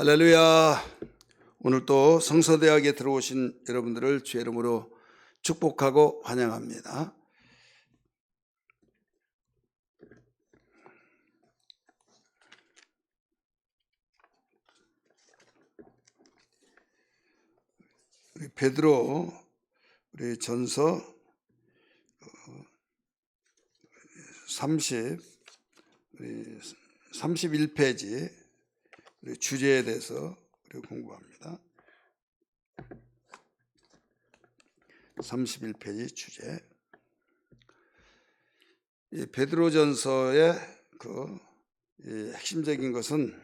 할렐루야. 오늘 또 성서대학에 들어오신 여러분들을 주의 이름으로 축복하고 환영합니다. 우리 베드로 우리 전서 31페이지 우리 주제에 대해서 우리 공부합니다. 31페이지 주제. 이 베드로전서의 핵심적인 것은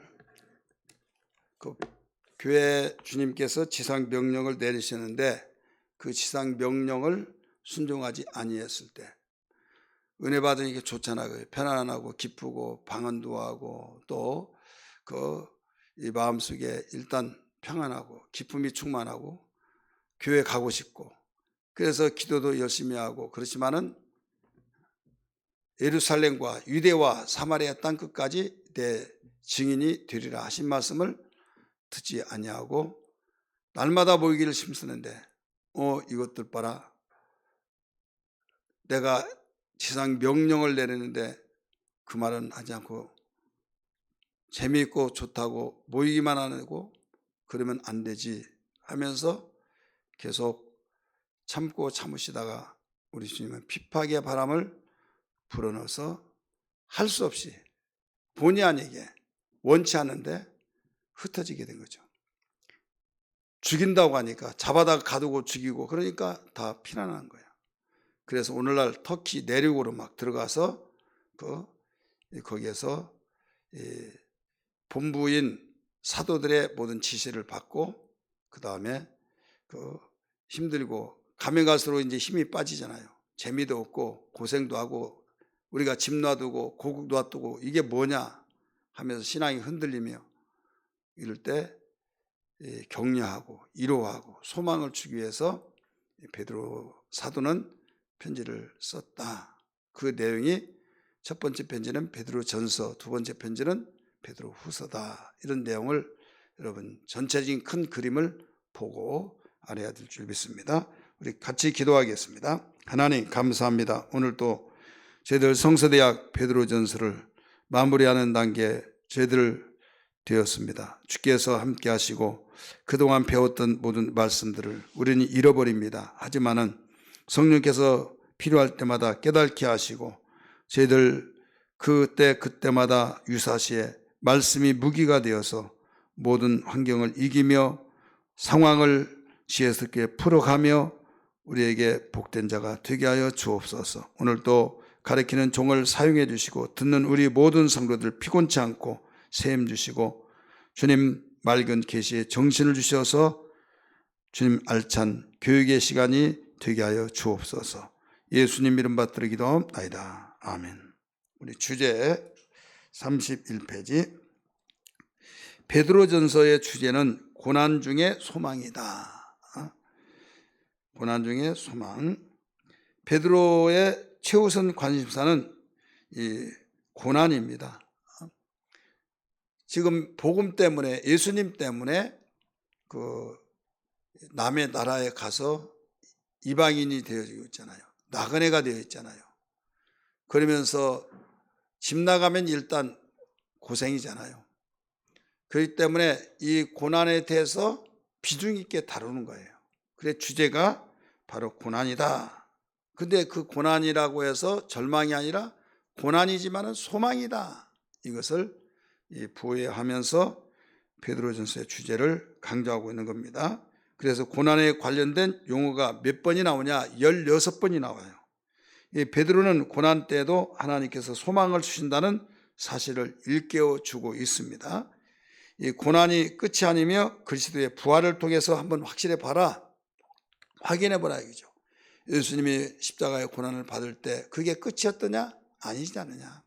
교회 주님께서 지상 명령을 내리시는데 그 지상 명령을 순종하지 아니했을 때 은혜 받으니 게 좋잖아요. 편안하고 기쁘고 방언도 하고 또 이 마음속에 일단 평안하고 기쁨이 충만하고 교회 가고 싶고 그래서 기도도 열심히 하고 그렇지만은 예루살렘과 유대와 사마리아 땅 끝까지 내 증인이 되리라 하신 말씀을 듣지 아니하고 날마다 모이기를 힘쓰는데 이것들 봐라, 내가 지상 명령을 내리는데 그 말은 하지 않고 재미있고 좋다고 모이기만 하고 그러면 안 되지 하면서 계속 참고 참으시다가 우리 주님은 핍박의 바람을 불어넣어서 할 수 없이 본의 아니게 원치 않는데 흩어지게 된 거죠. 죽인다고 하니까 잡아다가 가두고 죽이고 그러니까 다 피난한 거예요. 그래서 오늘날 터키 내륙으로 막 들어가서 거기에서 본부인 사도들의 모든 지시를 받고 그 다음에 힘들고 가면 갈수록 이제 힘이 빠지잖아요. 재미도 없고 고생도 하고 우리가 집 놔두고 고국 놔두고 이게 뭐냐 하면서 신앙이 흔들리며 이럴 때 격려하고 위로하고 소망을 주기 위해서 베드로 사도는 편지를 썼다. 그 내용이 첫 번째 편지는 베드로 전서, 두 번째 편지는 베드로 후서다. 이런 내용을 여러분 전체적인 큰 그림을 보고 알아야 될 줄 믿습니다. 우리 같이 기도하겠습니다. 하나님 감사합니다. 오늘 또 저희들 성서대학 베드로전서를 마무리하는 단계에 저희들 되었습니다. 주께서 함께 하시고 그동안 배웠던 모든 말씀들을 우리는 잃어버립니다. 하지만은 성령께서 필요할 때마다 깨닫게 하시고 저희들 그때마다 유사시에 말씀이 무기가 되어서 모든 환경을 이기며 상황을 지혜스럽게 풀어가며 우리에게 복된 자가 되게 하여 주옵소서. 오늘도 가르치는 종을 사용해 주시고 듣는 우리 모든 성도들 피곤치 않고 세임 주시고 주님 맑은 계시에 정신을 주셔서 주님 알찬 교육의 시간이 되게 하여 주옵소서. 예수님 이름 받들어 기도하옵나이다. 아멘. 우리 주제 31페이지. 베드로전서의 주제는 고난 중에 소망이다. 고난 중에 소망. 베드로의 최우선 관심사는 이 고난입니다. 지금 복음 때문에 예수님 때문에 남의 나라에 가서 이방인이 되어지고 있잖아요. 나그네가 되어 있잖아요. 그러면서 집 나가면 일단 고생이잖아요. 그렇기 때문에 이 고난에 대해서 비중 있게 다루는 거예요. 그래서 주제가 바로 고난이다. 근데 그 고난이라고 해서 절망이 아니라 고난이지만은 소망이다. 이것을 부여하면서 베드로전서의 주제를 강조하고 있는 겁니다. 그래서 고난에 관련된 용어가 몇 번이 나오냐? 16번이 나와요. 이 베드로는 고난 때에도 하나님께서 소망을 주신다는 사실을 일깨워 주고 있습니다. 이 고난이 끝이 아니며 그리스도의 부활을 통해서 한번 확실해 봐라. 확인해 보라 이거죠. 예수님이 십자가의 고난을 받을 때 그게 끝이었더냐? 아니지 않느냐.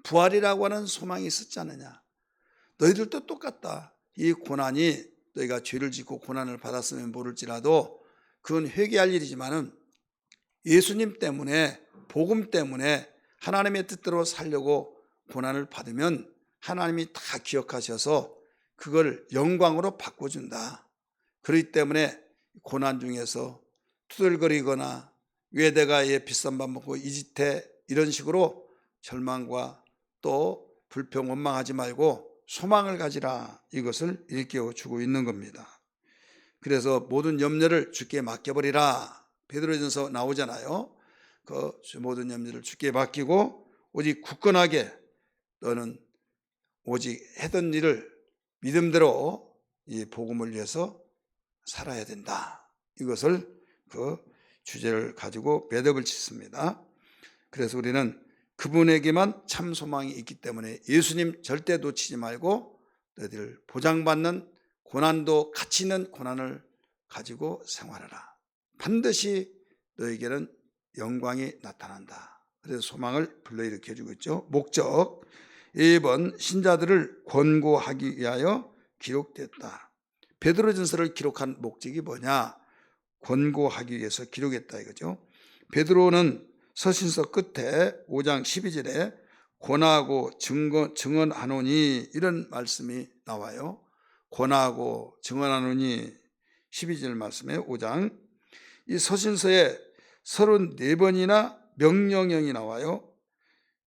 부활이라고 하는 소망이 있었지 않느냐. 너희들도 똑같다. 이 고난이 너희가 죄를 짓고 고난을 받았으면 모를지라도 그건 회개할 일이지만은 예수님 때문에 복음 때문에 하나님의 뜻대로 살려고 고난을 받으면 하나님이 다 기억하셔서 그걸 영광으로 바꿔준다. 그렇기 때문에 고난 중에서 투덜거리거나 왜 내가 얘 비싼 밥 먹고 이 짓해 이런 식으로 절망과 또 불평 원망하지 말고 소망을 가지라, 이것을 일깨워주고 있는 겁니다. 그래서 모든 염려를 주께 맡겨버리라, 베드로전서 나오잖아요. 그 모든 염려를 주께 맡기고 오직 굳건하게 너는 오직 하던 일을 믿음대로 이 복음을 위해서 살아야 된다. 이것을 그 주제를 가지고 매듭을 짓습니다. 그래서 우리는 그분에게만 참 소망이 있기 때문에 예수님 절대 놓치지 말고 너희들 보장받는 고난도 가치 있는 고난을 가지고 생활하라. 반드시 너에게는 영광이 나타난다. 그래서 소망을 불러일으켜 주고 있죠. 목적 1번, 신자들을 권고하기 위하여 기록됐다. 베드로전서를 기록한 목적이 뭐냐? 권고하기 위해서 기록했다 이거죠. 베드로는 서신서 끝에 5장 12절에 권하고 증언하노니 이런 말씀이 나와요. 권하고 증언하노니 12절 말씀에 5장, 이 서신서에 34번이나 명령형이 나와요.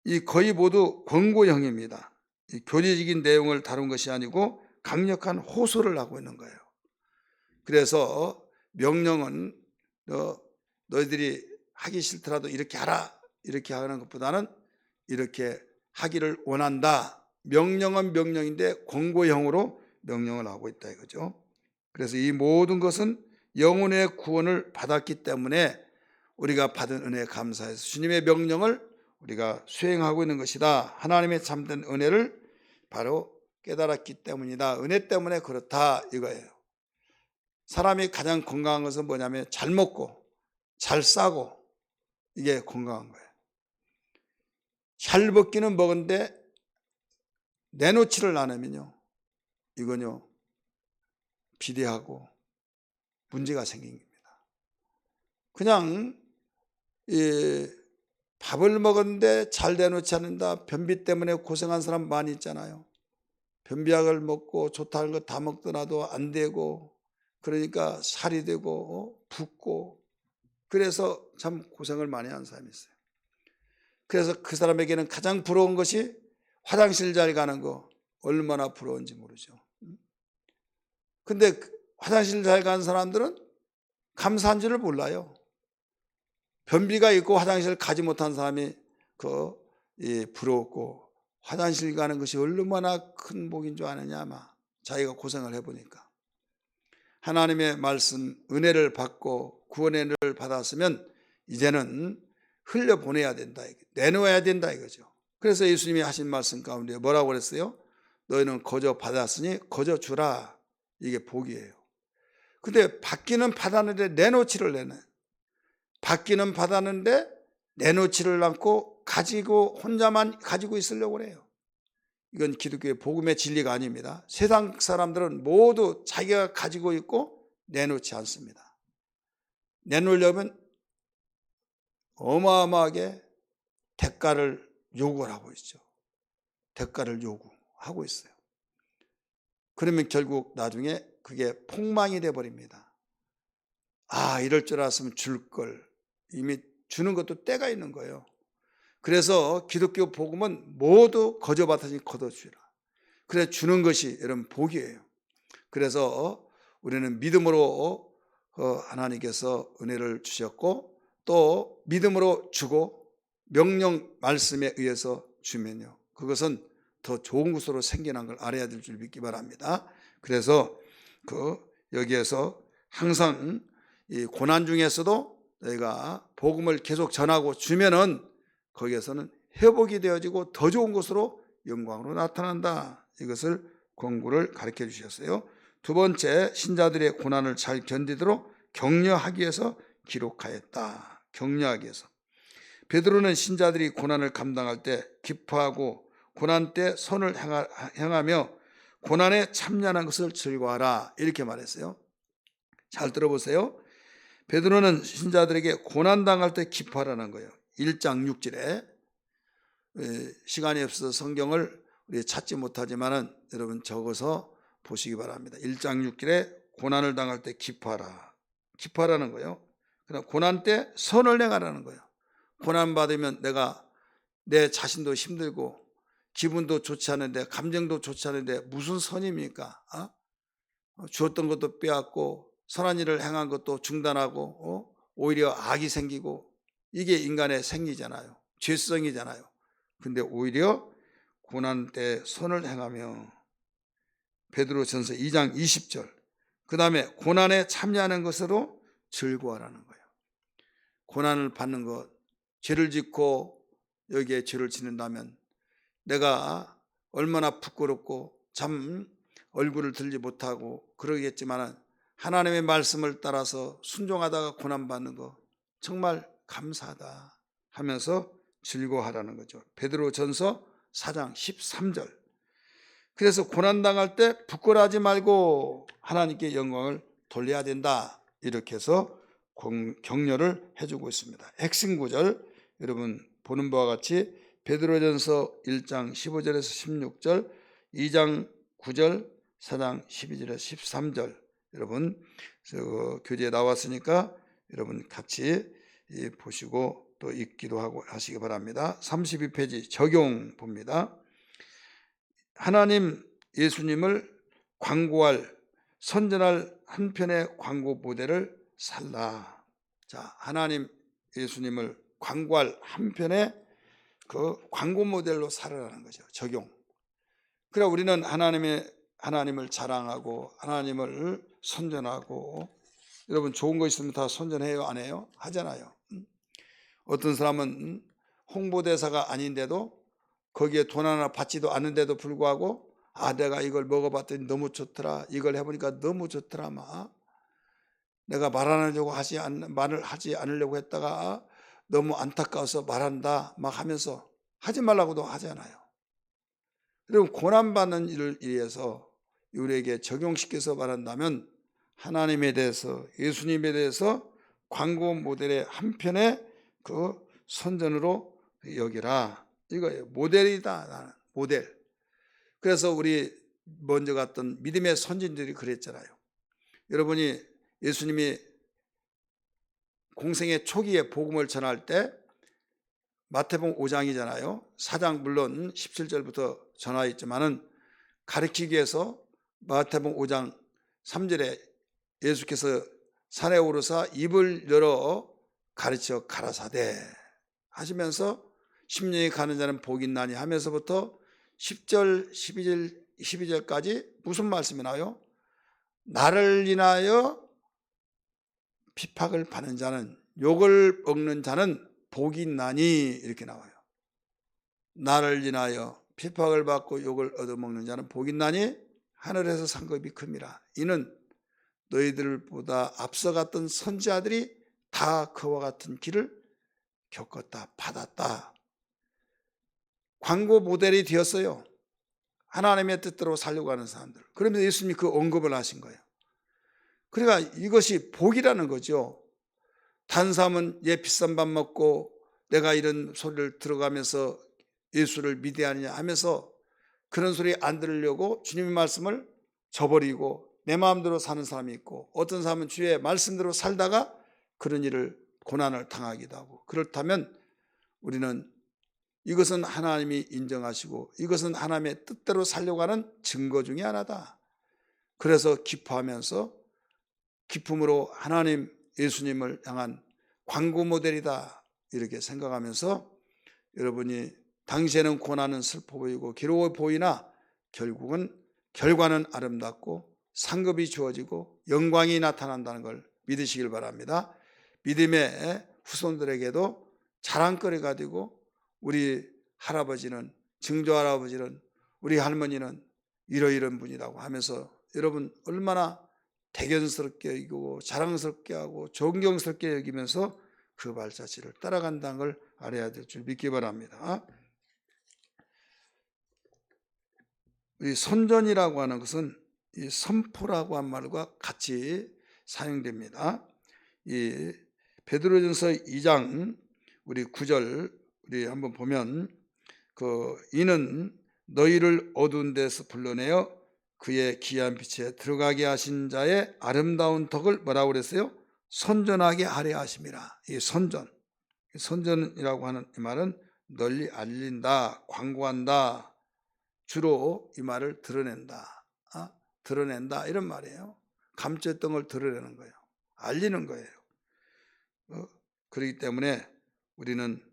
이 거의 모두 권고형입니다. 이 교리적인 내용을 다룬 것이 아니고 강력한 호소를 하고 있는 거예요. 그래서 명령은 너희들이 하기 싫더라도 이렇게 하라, 이렇게 하는 것보다는 이렇게 하기를 원한다. 명령은 명령인데 권고형으로 명령을 하고 있다 이거죠. 그래서 이 모든 것은 영혼의 구원을 받았기 때문에 우리가 받은 은혜에 감사해서 주님의 명령을 우리가 수행하고 있는 것이다. 하나님의 참된 은혜를 바로 깨달았기 때문이다. 은혜 때문에 그렇다 이거예요. 사람이 가장 건강한 것은 뭐냐면 잘 먹고 잘 싸고, 이게 건강한 거예요. 잘 먹기는 먹은데 내놓지를 않으면요, 이건요 비대하고 문제가 생깁니다. 그냥 밥을 먹었는데 잘 내놓지 않는다. 변비 때문에 고생한 사람 많이 있잖아요. 변비약을 먹고 좋다는 거 다 먹더라도 안 되고, 그러니까 살이 되고 붓고, 그래서 참 고생을 많이 한 사람이 있어요. 그래서 그 사람에게는 가장 부러운 것이 화장실 잘 가는 거, 얼마나 부러운지 모르죠. 근데 화장실 잘 가는 사람들은 감사한 줄을 몰라요. 변비가 있고 화장실 가지 못한 사람이 부러웠고, 화장실 가는 것이 얼마나 큰 복인 줄 아느냐, 아마 자기가 고생을 해보니까. 하나님의 말씀, 은혜를 받고 구원의 은혜를 받았으면 이제는 흘려보내야 된다, 내놓아야 된다 이거죠. 그래서 예수님이 하신 말씀 가운데 뭐라고 그랬어요? 너희는 거저 받았으니 거저 주라. 이게 복이에요. 근데 받기는 받았는데 내놓지를 않아요. 받기는 받았는데 내놓지를 않고 가지고 혼자만 가지고 있으려고 그래요. 이건 기독교의 복음의 진리가 아닙니다. 세상 사람들은 모두 자기가 가지고 있고 내놓지 않습니다. 내놓으려면 어마어마하게 대가를 요구를 하고 있죠. 대가를 요구하고 있어요. 그러면 결국 나중에 그게 폭망이 돼버립니다. 아, 이럴 줄 알았으면 줄 걸. 이미 주는 것도 때가 있는 거예요. 그래서 기독교 복음은 모두 거저 받았으니 거저 주라. 그래 주는 것이 여러분 복이에요. 그래서 우리는 믿음으로 하나님께서 은혜를 주셨고, 또 믿음으로 주고 명령 말씀에 의해서 주면요, 그것은 더 좋은 것으로 생겨난 걸 알아야 될 줄 믿기 바랍니다. 그래서 여기에서 항상 이 고난 중에서도 너희가 복음을 계속 전하고 주면은 거기에서는 회복이 되어지고 더 좋은 것으로 영광으로 나타난다. 이것을 권고를 가르쳐 주셨어요. 두 번째, 신자들의 고난을 잘 견디도록 격려하기 위해서 기록하였다. 격려하기 위해서. 베드로는 신자들이 고난을 감당할 때 기뻐하고 고난 때 선을 행하며 고난에 참여하는 것을 즐거워하라, 이렇게 말했어요. 잘 들어보세요. 베드로는 신자들에게 고난당할 때 기뻐하라는 거예요. 1장 6절에, 시간이 없어서 성경을 우리 찾지 못하지만은 여러분 적어서 보시기 바랍니다. 1장 6절에 고난을 당할 때 기뻐하라. 기뻐하라는 거예요. 그다음 고난 때 선을 행하라는 거예요. 고난 받으면 내가 내 자신도 힘들고 기분도 좋지 않은데 감정도 좋지 않은데 무슨 선입니까? 주었던 것도 빼앗고 선한 일을 행한 것도 중단하고 오히려 악이 생기고 이게 인간의 생리잖아요. 죄성이잖아요. 근데 오히려 고난 때 선을 행하며 베드로전서 2장 20절 그 다음에 고난에 참여하는 것으로 즐거워하라는 거예요. 고난을 받는 것, 죄를 짓고 여기에 죄를 짓는다면 내가 얼마나 부끄럽고 참 얼굴을 들지 못하고 그러겠지만 하나님의 말씀을 따라서 순종하다가 고난받는 거 정말 감사하다 하면서 즐거워하라는 거죠. 베드로전서 4장 13절. 그래서 고난당할 때 부끄러워하지 말고 하나님께 영광을 돌려야 된다. 이렇게 해서 격려를 해주고 있습니다. 핵심 구절 여러분 보는 바와 같이 베드로전서 1장 15절에서 16절, 2장 9절, 4장 12절에서 13절 여러분 교재에 나왔으니까 여러분 같이 보시고 또 읽기도 하고 하시기 바랍니다. 32페이지 적용 봅니다. 하나님 예수님을 광고할 선전할 한편의 광고 모델을 살라. 자, 하나님 예수님을 광고할 한편의 그 광고 모델로 살아라는 거죠. 적용. 그래 우리는 하나님을 자랑하고 하나님을 선전하고 여러분 좋은 거 있으면 다 선전해요, 안 해요? 하잖아요. 어떤 사람은 홍보대사가 아닌데도 거기에 돈 하나 받지도 않는데도 불구하고 내가 이걸 먹어봤더니 너무 좋더라. 이걸 해보니까 너무 좋더라. 내가 말을 하지 않으려고 했다가 너무 안타까워서 말한다. 막 하면서 하지 말라고도 하잖아요. 그리고 고난받는 일을 위해서 우리에게 적용시켜서 말한다면 하나님에 대해서 예수님에 대해서 광고 모델의 한편의 그 선전으로 여기라. 이거예요. 모델이다. 나는 모델. 그래서 우리 먼저 갔던 믿음의 선진들이 그랬잖아요. 여러분이 예수님이 공생의 초기에 복음을 전할 때 마태복음 5장이잖아요. 4장 물론 17절부터 전하였지만은 가르치기 위해서 마태복음 5장 3절에 예수께서 산에 오르사 입을 열어 가르쳐 가라사대 하시면서 10년이 가는 자는 복이 있나니 하면서부터 10절, 12절까지 무슨 말씀이 나요? 나를 인하여 핍박을 받는 자는 욕을 먹는 자는 복이 있나니 이렇게 나와요. 나를 인하여 핍박을 받고 욕을 얻어먹는 자는 복이 있나니 하늘에서 상급이 큽니다. 이는 너희들보다 앞서갔던 선지자들이 다 그와 같은 길을 겪었다, 받았다. 광고 모델이 되었어요. 하나님의 뜻대로 살려고 하는 사람들. 그러면서 예수님이 그 언급을 하신 거예요. 그러니까 이것이 복이라는 거죠. 다른 사람은 비싼 밥 먹고 내가 이런 소리를 들어가면서 예수를 믿어야 하느냐 하면서 그런 소리 안 들으려고 주님의 말씀을 저버리고 내 마음대로 사는 사람이 있고 어떤 사람은 주의 말씀대로 살다가 그런 일을 고난을 당하기도 하고 그렇다면 우리는 이것은 하나님이 인정하시고 이것은 하나님의 뜻대로 살려고 하는 증거 중에 하나다. 그래서 기뻐하면서 기쁨으로 하나님 예수님을 향한 광고 모델이다 이렇게 생각하면서 여러분이 당시에는 고난은 슬퍼 보이고 괴로워 보이나 결과는 아름답고 상급이 주어지고 영광이 나타난다는 걸 믿으시길 바랍니다. 믿음의 후손들에게도 자랑거리가 되고 우리 할아버지는 증조 할아버지는 우리 할머니는 이러이런 분이라고 하면서 여러분 얼마나 대견스럽게 여기고 자랑스럽게 하고 존경스럽게 여기면서 그 발자취를 따라간다는 걸 알아야 될 줄 믿기 바랍니다. 이 선전이라고 하는 것은 이 선포라고 한 말과 같이 사용됩니다. 이 베드로전서 2장 우리 9절 우리 한번 보면 이는 너희를 어두운 데서 불러내어 그의 기이한 빛에 들어가게 하신 자의 아름다운 덕을 뭐라고 그랬어요? 선전하게 하려 하심이라. 이 선전이라고 하는 이 말은 널리 알린다, 광고한다, 주로 이 말을 드러낸다, 드러낸다 이런 말이에요. 감췄던 걸 드러내는 거예요. 알리는 거예요. 그렇기 때문에 우리는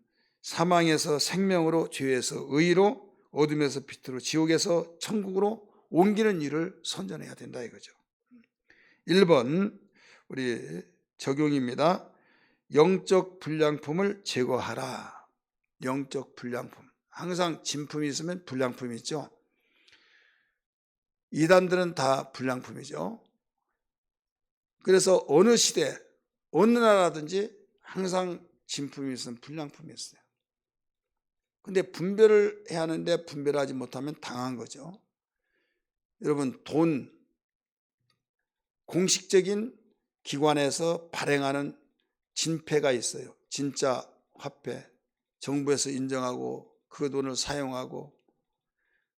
사망에서 생명으로, 죄에서 의로, 어둠에서 빛으로, 지옥에서 천국으로 옮기는 일을 선전해야 된다 이거죠. 1번 우리 적용입니다. 영적 불량품을 제거하라. 영적 불량품. 항상 진품이 있으면 불량품이 있죠. 이단들은 다 불량품이죠. 그래서 어느 시대, 어느 나라든지 항상 진품이 있으면 불량품이 있어요. 근데 분별을 해야 하는데 분별하지 못하면 당한 거죠. 여러분, 돈, 공식적인 기관에서 발행하는 진폐가 있어요. 진짜 화폐, 정부에서 인정하고 그 돈을 사용하고.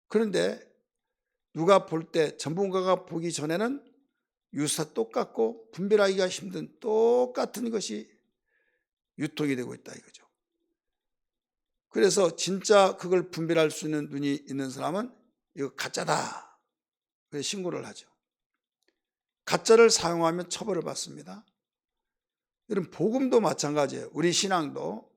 그런데 누가 볼 때, 전문가가 보기 전에는 유사 똑같고 분별하기가 힘든 똑같은 것이 유통이 되고 있다 이거죠. 그래서 진짜 그걸 분별할 수 있는 눈이 있는 사람은 이거 가짜다, 그래서 신고를 하죠. 가짜를 사용하면 처벌을 받습니다. 여러분, 복음도 마찬가지예요. 우리 신앙도.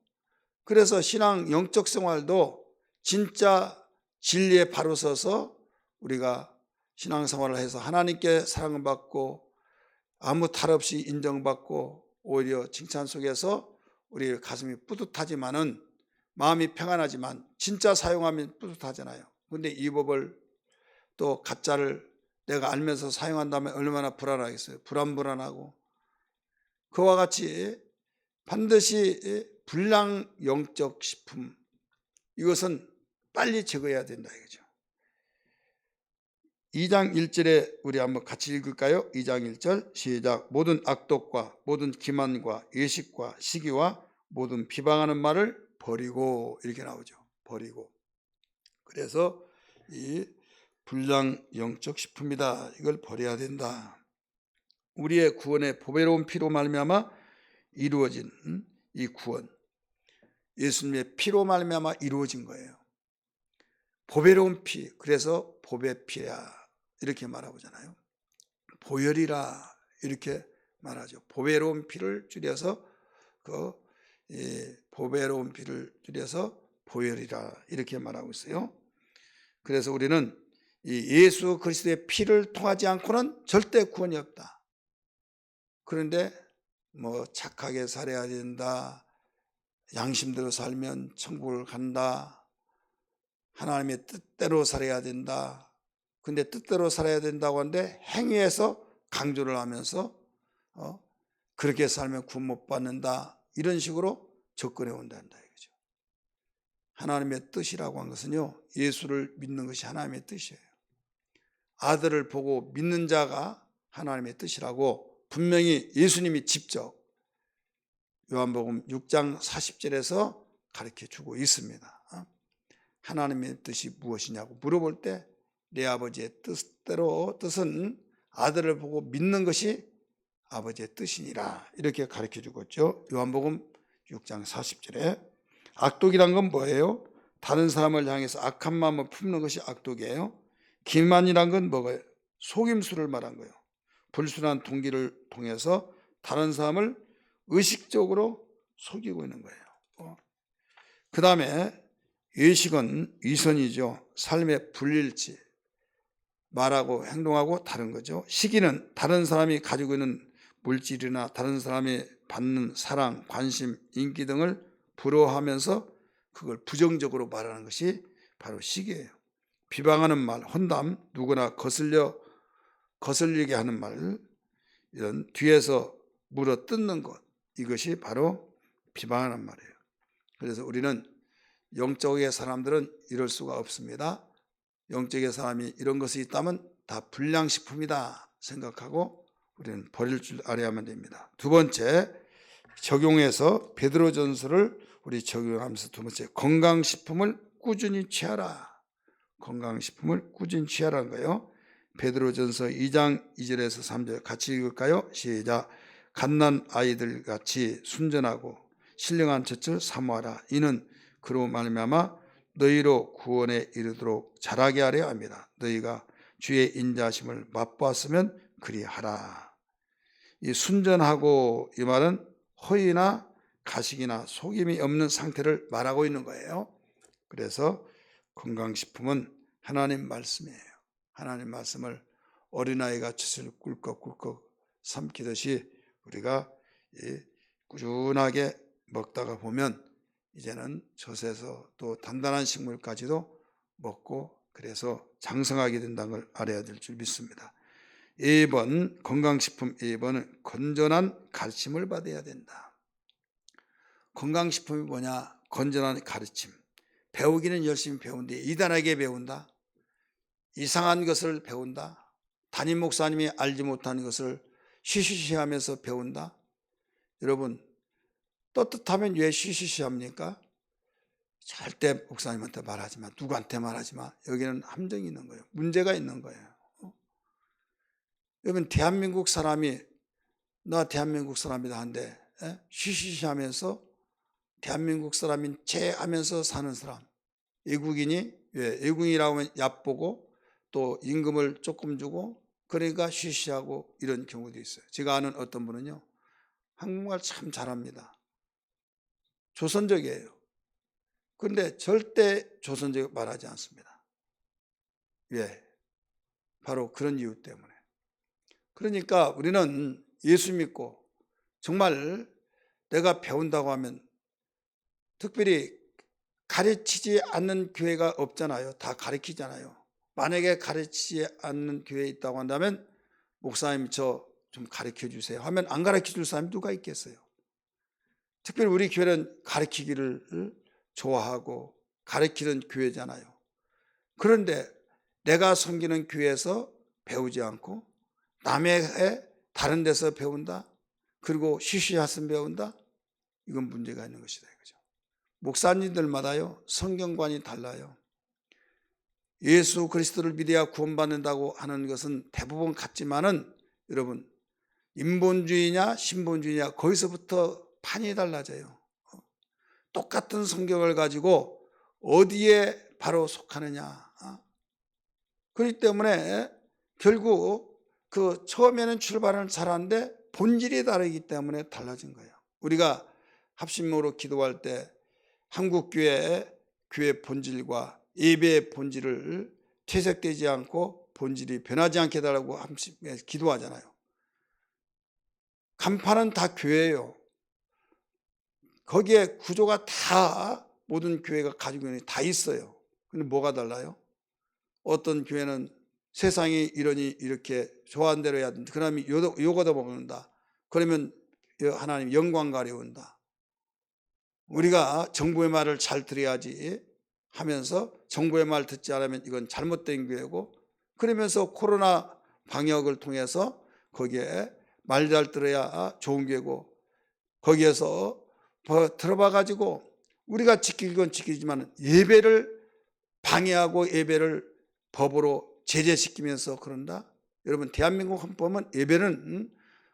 그래서 신앙 영적 생활도 진짜 진리에 바로 서서 우리가 신앙생활을 해서 하나님께 사랑을 받고 아무 탈 없이 인정받고 오히려 칭찬 속에서 우리 가슴이 뿌듯하지만은, 마음이 평안하지만 진짜 사용하면 뿌듯하잖아요. 그런데 이 법을 또 가짜를 내가 알면서 사용한다면 얼마나 불안하겠어요. 불안하고. 그와 같이 반드시 불량 영적 식품, 이것은 빨리 제거해야 된다 이거죠. 2장 1절에 우리 한번 같이 읽을까요? 2장 1절 시작. 모든 악독과 모든 기만과 예식과 시기와 모든 비방하는 말을 버리고, 이렇게 나오죠. 버리고. 그래서 이 불량 영적 식품이다, 이걸 버려야 된다. 우리의 구원의 보배로운 피로 말미암아 이루어진 이 구원, 예수님의 피로 말미암아 이루어진 거예요. 보배로운 피, 그래서 보배피야 이렇게 말하잖아요. 보혈이라 이렇게 말하죠. 보배로운 피를 줄여서 보배로운 피를 줄여서 보혈이라 이렇게 말하고 있어요. 그래서 우리는 이 예수 그리스도의 피를 통하지 않고는 절대 구원이 없다. 그런데 뭐 착하게 살아야 된다, 양심대로 살면 천국을 간다, 하나님의 뜻대로 살아야 된다. 근데 뜻대로 살아야 된다고 하는데 행위에서 강조를 하면서 그렇게 살면 구원 못 받는다, 이런 식으로 접근해 온단다 이거죠. 하나님의 뜻이라고 한 것은요, 예수를 믿는 것이 하나님의 뜻이에요. 아들을 보고 믿는 자가 하나님의 뜻이라고 분명히 예수님이 직접 요한복음 6장 40절에서 가르쳐 주고 있습니다. 하나님의 뜻이 무엇이냐고 물어볼 때 내 아버지의 뜻은 아들을 보고 믿는 것이 아버지의 뜻이니라, 이렇게 가르쳐 주고 있죠. 요한복음 6장 40절에. 악독이란 건 뭐예요? 다른 사람을 향해서 악한 마음을 품는 것이 악독이에요. 기만이란 건 뭐예요? 속임수를 말한 거예요. 불순한 동기를 통해서 다른 사람을 의식적으로 속이고 있는 거예요. 그 다음에 예식은 위선이죠. 삶의 불일치, 말하고 행동하고 다른 거죠. 시기는 다른 사람이 가지고 있는 물질이나 다른 사람이 받는 사랑, 관심, 인기 등을 부러워하면서 그걸 부정적으로 말하는 것이 바로 시기예요. 비방하는 말, 혼담, 누구나 거슬리게 하는 말, 이런 뒤에서 물어 뜯는 것, 이것이 바로 비방하는 말이에요. 그래서 우리는 영적의 사람들은 이럴 수가 없습니다. 영적의 사람이 이런 것이 있다면 다 불량식품이다 생각하고 우리는 버릴 줄 알아야만 됩니다. 두 번째, 적용해서 베드로전서를 우리 적용하면서 두 번째, 건강식품을 꾸준히 취하라. 건강식품을 꾸준히 취하라는 거예요. 베드로전서 2장 2절에서 3절 같이 읽을까요? 시작. 갓난 아이들 같이 순전하고 신령한 젖을 사모하라. 이는 그로 말미암아 너희로 구원에 이르도록 자라게 하려 합니다. 너희가 주의 인자하심을 맛보았으면 그리하라. 이 순전하고 이 말은 허위나 가식이나 속임이 없는 상태를 말하고 있는 거예요. 그래서 건강식품은 하나님 말씀이에요. 하나님 말씀을 어린아이가 젖을 꿀꺽꿀꺽 삼키듯이 우리가 꾸준하게 먹다가 보면 이제는 젖에서 또 단단한 식물까지도 먹고 그래서 장성하게 된다는 걸 알아야 될 줄 믿습니다. 2번 건강식품 2번은 건전한 가르침을 받아야 된다. 건강식품이 뭐냐? 건전한 가르침. 배우기는 열심히 배운데 이단하게 배운다. 이상한 것을 배운다. 담임 목사님이 알지 못하는 것을 쉬쉬쉬하면서 배운다. 여러분 떳떳하면 왜 쉬쉬쉬합니까? 절대 목사님한테 말하지 마. 누구한테 말하지 마. 여기는 함정이 있는 거예요. 문제가 있는 거예요. 여러분 대한민국 사람이 나 대한민국 사람이다 한데 쉬쉬쉬하면서 대한민국 사람인 체 하면서 사는 사람. 외국인이 왜 외국인이라고 하면 얕보고 또 임금을 조금 주고 그러니까 쉬쉬하고 이런 경우도 있어요. 제가 아는 어떤 분은요. 한국말 참 잘합니다. 조선족이에요. 그런데 절대 조선족 말하지 않습니다. 왜? 바로 그런 이유 때문에. 그러니까 우리는 예수 믿고 정말 내가 배운다고 하면 특별히 가르치지 않는 교회가 없잖아요. 다 가르치잖아요. 만약에 가르치지 않는 교회에 있다고 한다면 목사님 저 좀 가르쳐 주세요 하면 안 가르쳐 줄 사람이 누가 있겠어요. 특별히 우리 교회는 가르치기를 좋아하고 가르치는 교회잖아요. 그런데 내가 섬기는 교회에서 배우지 않고 남의 다른 데서 배운다. 그리고 쉬쉬하서 배운다. 이건 문제가 있는 것이다 이거죠. 목사님들마다요 성경관이 달라요. 예수 그리스도를 믿어야 구원받는다고 하는 것은 대부분 같지만은 여러분 인본주의냐 신본주의냐 거기서부터 판이 달라져요. 똑같은 성경을 가지고 어디에 바로 속하느냐. 그렇기 때문에 결국 그 처음에는 출발은 잘하는데 본질이 다르기 때문에 달라진 거예요. 우리가 합심으로 기도할 때 한국교회의 교회 본질과 예배의 본질을 퇴색되지 않고 본질이 변하지 않게 해달라고 기도하잖아요. 간판은 다 교회예요. 거기에 구조가 다 모든 교회가 가지고 있는 게 다 있어요. 근데 뭐가 달라요? 어떤 교회는 세상이 이러니 이렇게 좋아하는 대로 해야 된다. 그러면 요거도 먹는다. 그러면 하나님 영광 가려운다. 우리가 정부의 말을 잘 들어야지 하면서 정부의 말 듣지 않으면 이건 잘못된 교회고 그러면서 코로나 방역을 통해서 거기에 말 잘 들어야 좋은 교회고 거기에서 들어봐 가지고 우리가 지킬 건 지키지만 예배를 방해하고 예배를 법으로 제재시키면서 그런다. 여러분 대한민국 헌법은 예배는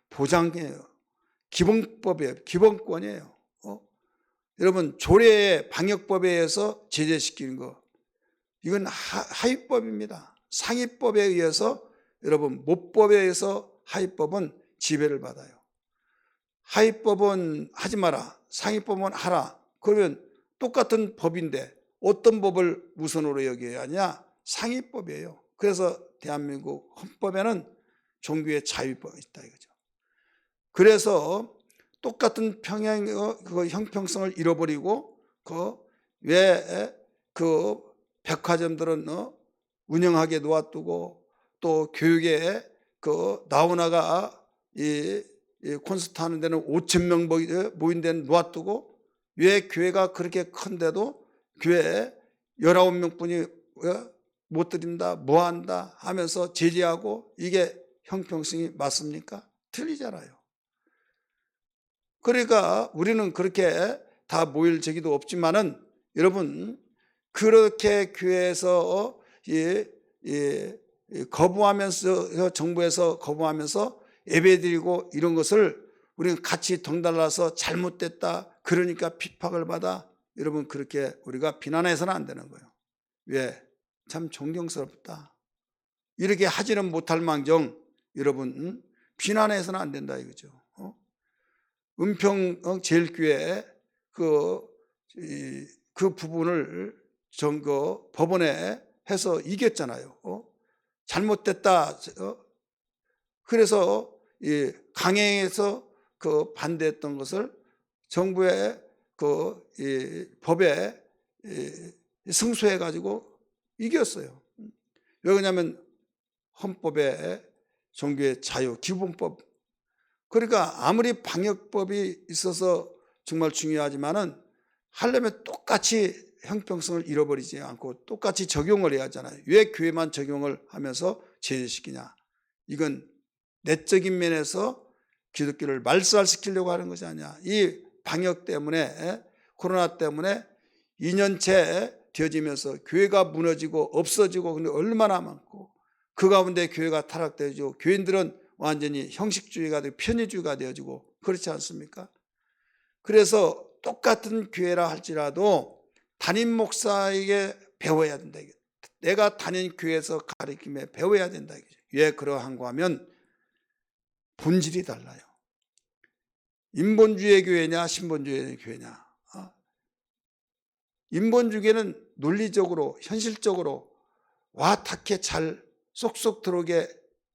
보장이에요. 기본법이에요. 기본권이에요. 여러분 조례의 방역법에 의해서 제재시키는 거 이건 하위법입니다. 상위법에 의해서 여러분 모법에 의해서 하위법은 지배를 받아요. 하위법은 하지 마라. 상위법은 하라. 그러면 똑같은 법인데 어떤 법을 우선으로 여겨야 하냐? 상위법이에요. 그래서 대한민국 헌법에는 종교의 자유법이 있다 이거죠. 그래서 똑같은 그 형평성을 잃어버리고 그 백화점들은 운영하게 놓아두고 또 교육에 나오나가 이 콘서트 하는 데는 5,000명 모인 데는 놓아두고 왜 교회가 그렇게 큰데도 교회에 19명뿐이 못 드린다 뭐한다 하면서 제재하고 이게 형평성이 맞습니까? 틀리잖아요. 그러니까 우리는 그렇게 다 모일 적이도 없지만은 여러분 그렇게 교회에서 거부하면서, 정부에서 거부하면서 예배드리고 이런 것을 우리는 같이 덩달아서 잘못됐다, 그러니까 핍박을 받아, 여러분 그렇게 우리가 비난해서는 안 되는 거예요. 왜? 참 존경스럽다. 이렇게 하지는 못할 망정 여러분 비난해서는 안 된다 이거죠. 은평 제일교회 그 부분을 법원에 해서 이겼잖아요. 잘못됐다. 그래서 강행해서 그 반대했던 것을 정부의 법에 승소해 가지고 이겼어요. 왜 그러냐면 헌법에 종교의 자유, 기본법. 그러니까 아무리 방역법이 있어서 정말 중요하지만은 하려면 똑같이 형평성을 잃어버리지 않고 똑같이 적용을 해야 하잖아요. 왜 교회만 적용을 하면서 제재시키냐? 이건 내적인 면에서 기독교를 말살시키려고 하는 것이 아니야. 이 방역 때문에, 코로나 때문에 2년째 되어지면서 교회가 무너지고 없어지고, 근데 얼마나 많고, 그 가운데 교회가 타락되어지고 교인들은 완전히 형식주의가 되고 편의주의가 되어지고, 그렇지 않습니까? 그래서 똑같은 교회라 할지라도 담임 목사에게 배워야 된다. 내가 다닌 교회에서 가르침에 배워야 된다. 왜 그러한가 하면 본질이 달라요. 인본주의 교회냐 신본주의 교회냐. 인본주의는 논리적으로 현실적으로 와 탁해 잘 쏙쏙 들어오게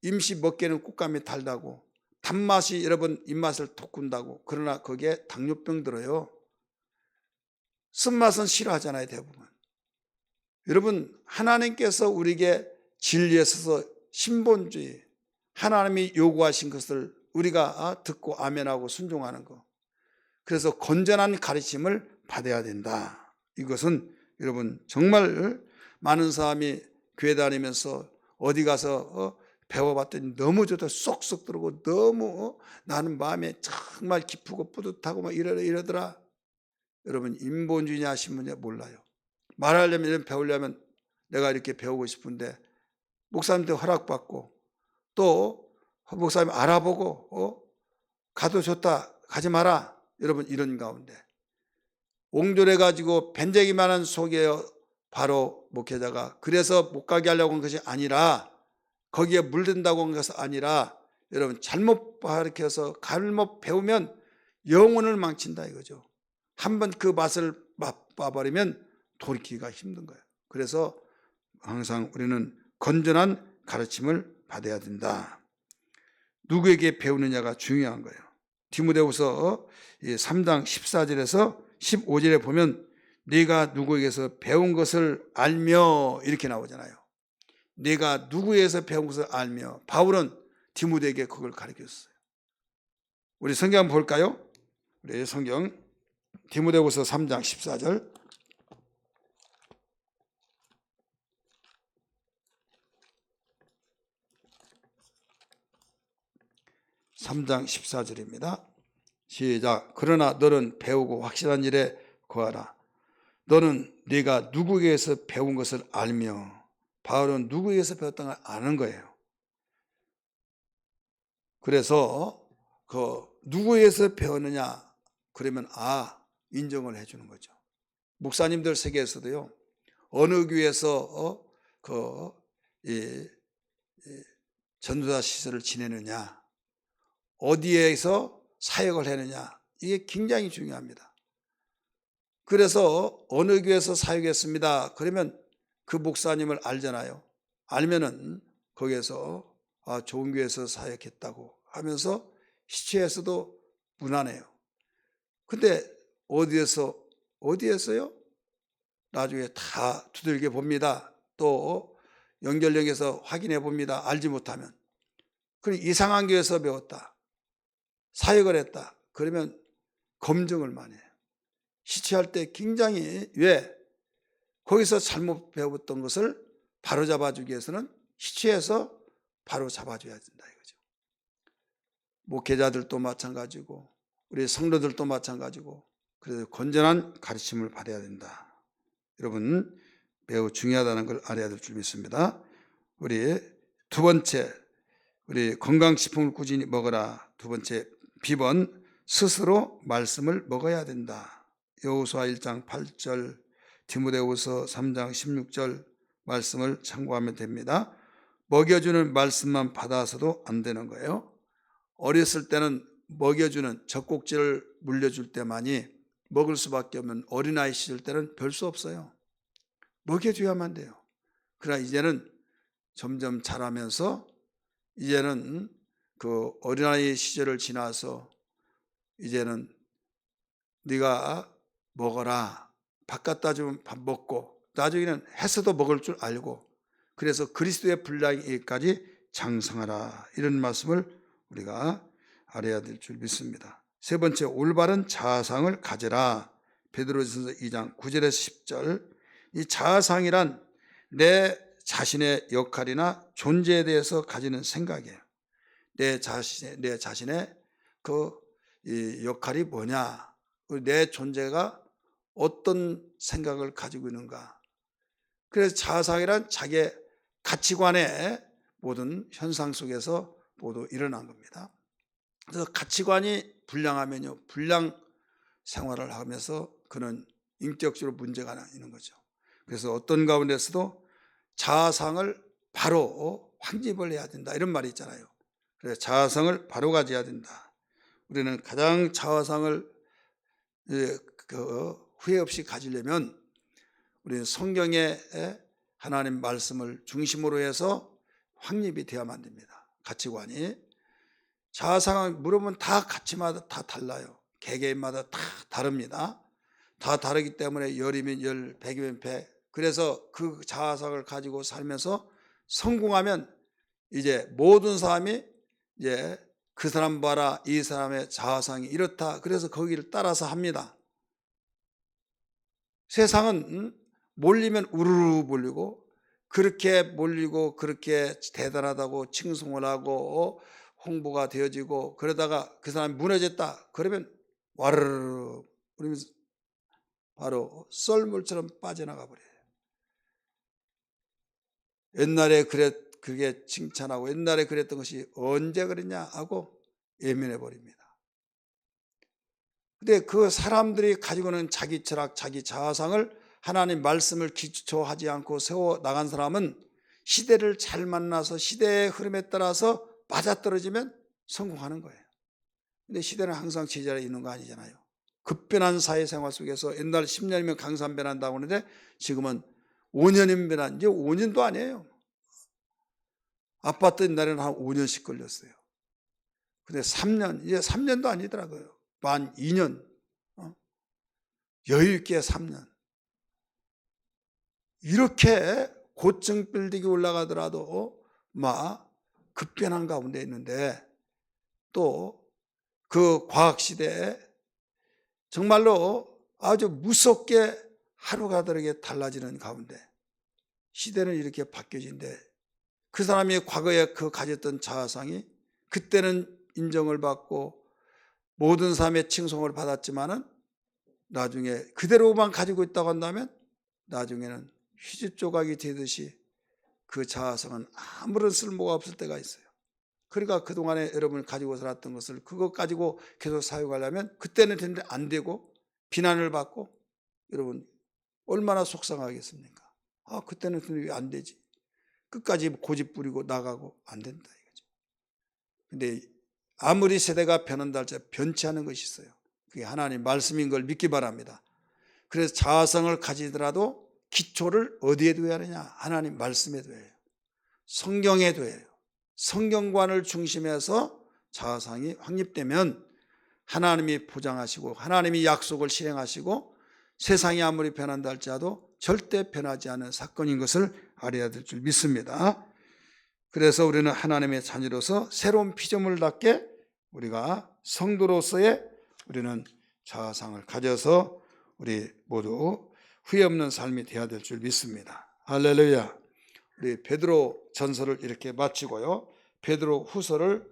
임시 먹기에는 곶감이 달다고, 단맛이 여러분 입맛을 돋군다고. 그러나 거기에 당뇨병 들어요. 쓴맛은 싫어하잖아요 대부분. 여러분 하나님께서 우리에게 진리에 있어서 신본주의, 하나님이 요구하신 것을 우리가 듣고 아멘하고 순종하는 것, 그래서 건전한 가르침을 받아야 된다. 이것은 여러분 정말 많은 사람이 교회 다니면서 어디 가서 배워봤더니 너무 좋다, 쏙쏙 들어오고 너무 나는 마음에 정말 기쁘고 뿌듯하고 막 이러더라. 여러분 인본주의냐 신본주의냐 몰라요. 말하려면 배우려면 내가 이렇게 배우고 싶은데 목사님한테 허락받고 또 목사님 알아보고 가도 좋다 가지 마라. 여러분 이런 가운데 옹졸해 가지고 벤쟁이만한 속이에요. 바로 목회자가. 그래서 못 가게 하려고 한 것이 아니라, 거기에 물든다고 한 것이 아니라, 여러분 잘못 가르쳐서 잘못 배우면 영혼을 망친다 이거죠. 한번 그 맛을 맛봐버리면 돌이키기가 힘든 거예요. 그래서 항상 우리는 건전한 가르침을 받아야 된다. 누구에게 배우느냐가 중요한 거예요. 디모데후서 3장 14절에서 15절에 보면 네가 누구에게서 배운 것을 알며 이렇게 나오잖아요. 네가 누구에게서 배운 것을 알며. 바울은 디모데에게 그걸 가르쳤어요. 우리 성경 한번 볼까요? 우리 성경 디모데후서 3장 14절. (3장 14절입니다) 시작. 그러나 너는 배우고 확실한 일에 거하라. 너는 네가 누구에게서 배운 것을 알며. 바울은 누구에게서 배웠던 걸 아는 거예요. 그래서 그 누구에게서 배웠느냐 그러면 인정을 해주는 거죠. 목사님들 세계에서도요, 어느 교회에서 전도사 시설을 지내느냐, 어디에서 사역을 했느냐, 이게 굉장히 중요합니다. 그래서 어느 교회에서 사역했습니다 그러면 그 목사님을 알잖아요. 알면은 거기에서 좋은 교회에서 사역했다고 하면서 시체에서도 무난해요. 근데 어디에서요? 나중에 다 두들겨 봅니다. 또 연결령에서 확인해 봅니다. 알지 못하면. 그리고 이상한 교회에서 배웠다, 사역을 했다 그러면 검증을 많이 해요. 시체할 때 굉장히, 왜? 거기서 잘못 배웠던 것을 바로 잡아주기 위해서는 시체에서 바로 잡아줘야 된다 이거죠. 목회자들도 마찬가지고 우리 성도들도 마찬가지고, 그래서 건전한 가르침을 받아야 된다. 여러분 매우 중요하다는 걸 알아야 될 줄 믿습니다. 우리 두 번째, 우리 건강식품을 꾸준히 먹어라. 두 번째 비번, 스스로 말씀을 먹어야 된다. 여호수아 1장 8절, 디모데후서 3장 16절 말씀을 참고하면 됩니다. 먹여주는 말씀만 받아서도 안 되는 거예요. 어렸을 때는 먹여주는 젖꼭지를 물려줄 때만이 먹을 수밖에 없는 어린아이 시절 때는 별 수 없어요. 먹여줘야만 돼요. 그러나 이제는 점점 자라면서 이제는 그 어린아이 시절을 지나서 이제는 네가 먹어라. 밥 갖다 주면 밥 먹고 나중에는 해서도 먹을 줄 알고 그래서 그리스도의 분량에까지 장성하라. 이런 말씀을 우리가 알아야 될 줄 믿습니다. 세 번째, 올바른 자아상을 가져라. 베드로전서 2장 9절에서 10절. 이 자아상이란 내 자신의 역할이나 존재에 대해서 가지는 생각이에요. 내 자신의 그 역할이 뭐냐, 내 존재가 어떤 생각을 가지고 있는가. 그래서 자아상이란 자기의 가치관의 모든 현상 속에서 모두 일어난 겁니다. 그래서 가치관이 불량하면요, 불량 생활을 하면서 그는 인격적으로 문제가 있는 거죠. 그래서 어떤 가운데서도 자아상을 바로 확립을 해야 된다, 이런 말이 있잖아요. 그래서 자아상을 바로 가져야 된다. 우리는 가장 자아상을 후회 없이 가지려면 우리는 성경의 하나님 말씀을 중심으로 해서 확립이 되어야만 됩니다. 가치관이. 자아상을 물으면 다 가치마다 다 달라요. 개개인마다 다 다릅니다. 다 다르기 때문에 열이면 열, 백이면 백. 그래서 그 자아상을 가지고 살면서 성공하면 이제 모든 사람이 이제 그 사람 봐라, 이 사람의 자아상이 이렇다. 그래서 거기를 따라서 합니다. 세상은 몰리면 우르르 몰리고 그렇게 몰리고 그렇게 대단하다고 칭송을 하고 홍보가 되어지고 그러다가 그 사람이 무너졌다. 그러면 와르르 그러면서 바로 썰물처럼 빠져나가 버려요. 옛날에 그게 칭찬하고 옛날에 그랬던 것이 언제 그랬냐 하고 예민해 버립니다. 근데 그 사람들이 가지고는 자기 철학, 자기 자아상을 하나님 말씀을 기초하지 않고 세워 나간 사람은 시대를 잘 만나서 시대의 흐름에 따라서 맞아떨어지면 성공하는 거예요. 근데 시대는 항상 제자리에 있는 거 아니잖아요. 급변한 사회생활 속에서 옛날 10년이면 강산 변한다고 하는데 지금은 5년이면 변한, 이제 5년도 아니에요. 아파트 옛날에는 한 5년씩 걸렸어요. 근데 3년, 이제 3년도 아니더라고요. 만 2년, 여유 있게 3년. 이렇게 고층 빌딩이 올라가더라도 막 급변한 가운데 있는데 또 그 과학시대에 정말로 아주 무섭게 하루가 다르게 달라지는 가운데 시대는 이렇게 바뀌어진데 그 사람이 과거에 그 가졌던 자아상이 그때는 인정을 받고 모든 사람의 칭송을 받았지만은 나중에 그대로만 가지고 있다고 한다면 나중에는 휴지 조각이 되듯이 그 자아상은 아무런 쓸모가 없을 때가 있어요. 그러니까 그동안에 여러분이 가지고 살았던 것을 그것 가지고 계속 사용하려면 그때는 되는데 안 되고 비난을 받고 여러분 얼마나 속상하겠습니까? 아, 그때는 왜 안 되지? 끝까지 고집 부리고 나가고 안 된다 이거죠. 근데 아무리 세대가 변한다 할지라도 변치 않은 것이 있어요. 그게 하나님 말씀인 걸 믿기 바랍니다. 그래서 자아성을 가지더라도 기초를 어디에 둬야 하느냐? 하나님 말씀에 둬야 해요. 성경에 둬야 해요. 성경관을 중심해서 자아상이 확립되면 하나님이 보장하시고 하나님이 약속을 실행하시고 세상이 아무리 변한다 할지라도 절대 변하지 않은 사건인 것을 알아야 될 줄 믿습니다. 그래서 우리는 하나님의 자녀로서 새로운 피조물을 갖게 우리가 성도로서의 우리는 자아상을 가져서 우리 모두 후회 없는 삶이 되어야 될 줄 믿습니다. 할렐루야. 우리 베드로 전서를 이렇게 마치고요. 베드로 후서를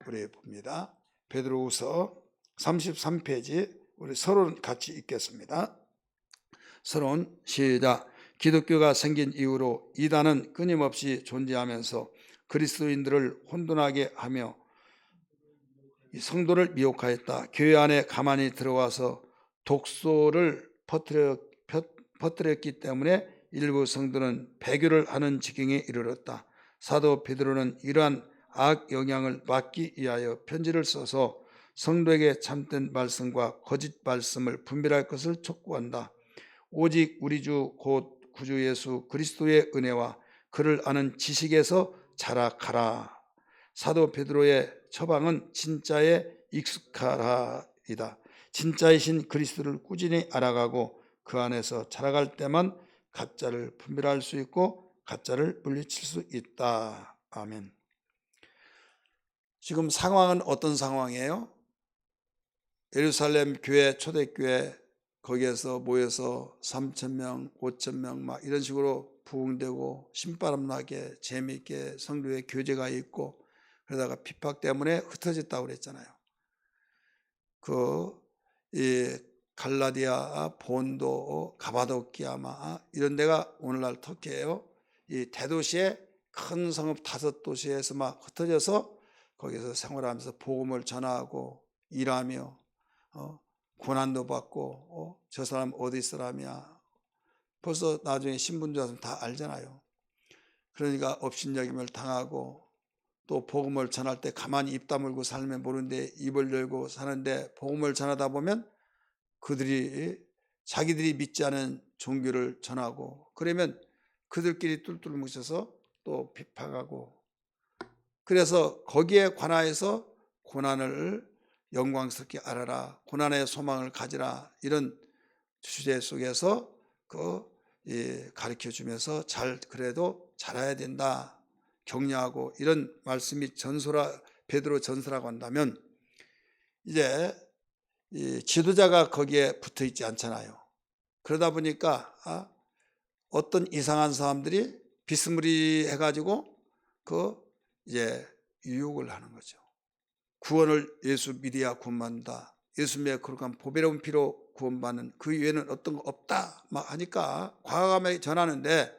우리 봅니다. 베드로 후서 33페이지 우리 서론 같이 읽겠습니다. 서론 시작. 기독교가 생긴 이후로 이단은 끊임없이 존재하면서 그리스도인들을 혼돈하게 하며 이 성도를 미혹하였다. 교회 안에 가만히 들어와서 독소를 퍼뜨렸기 때문에 일부 성도는 배교를 하는 지경에 이르렀다. 사도 베드로는 이러한 악 영향을 막기 위하여 편지를 써서 성도에게 참된 말씀과 거짓 말씀을 분별할 것을 촉구한다. 오직 우리 주 곧 구주 예수 그리스도의 은혜와 그를 아는 지식에서 자라가라. 사도 베드로의 처방은 진짜에 익숙하라이다. 진짜이신 그리스도를 꾸준히 알아가고 그 안에서 자라갈 때만 가짜를 분별할 수 있고 가짜를 물리칠 수 있다. 아멘. 지금 상황은 어떤 상황이에요? 예루살렘 교회, 초대교회 거기에서 모여서 3,000명, 5,000명 막 이런 식으로 부흥되고 신바람 나게 재미있게 성도의 교제가 있고 그러다가 핍박 때문에 흩어졌다고 그랬잖아요. 이 갈라디아, 본도, 가바도키아 이런 데가 오늘날 터키예요. 이 대도시에 큰 성읍 5도시에서 막 흩어져서 거기서 생활하면서 복음을 전하고 일하며 고난도 받고 저 사람 어디 사람이야. 벌써 나중에 신분 좋아서 다 알잖아요. 그러니까 업신여김을 당하고 또 복음을 전할 때 가만히 입 다물고 살면 모르는데 입을 열고 사는데 복음을 전하다 보면 자기들이 믿지 않은 종교를 전하고 그러면 그들끼리 뚫뚫 뭉쳐서 또 비판하고 그래서 거기에 관하여서 고난을 영광스럽게 알아라. 고난의 소망을 가지라. 이런 주제 속에서 가르쳐 주면서 그래도 잘해야 된다. 격려하고 이런 말씀이 베드로 전서라고 한다면 이제 이 지도자가 거기에 붙어 있지 않잖아요. 그러다 보니까 어떤 이상한 사람들이 비스무리 해가지고 이제 유혹을 하는 거죠. 구원을 예수 믿어야 구원받는다. 예수 믿어 거룩한 보배로운 피로 구원받는 그 외에는 어떤 거 없다 막 하니까 과감하게 전하는데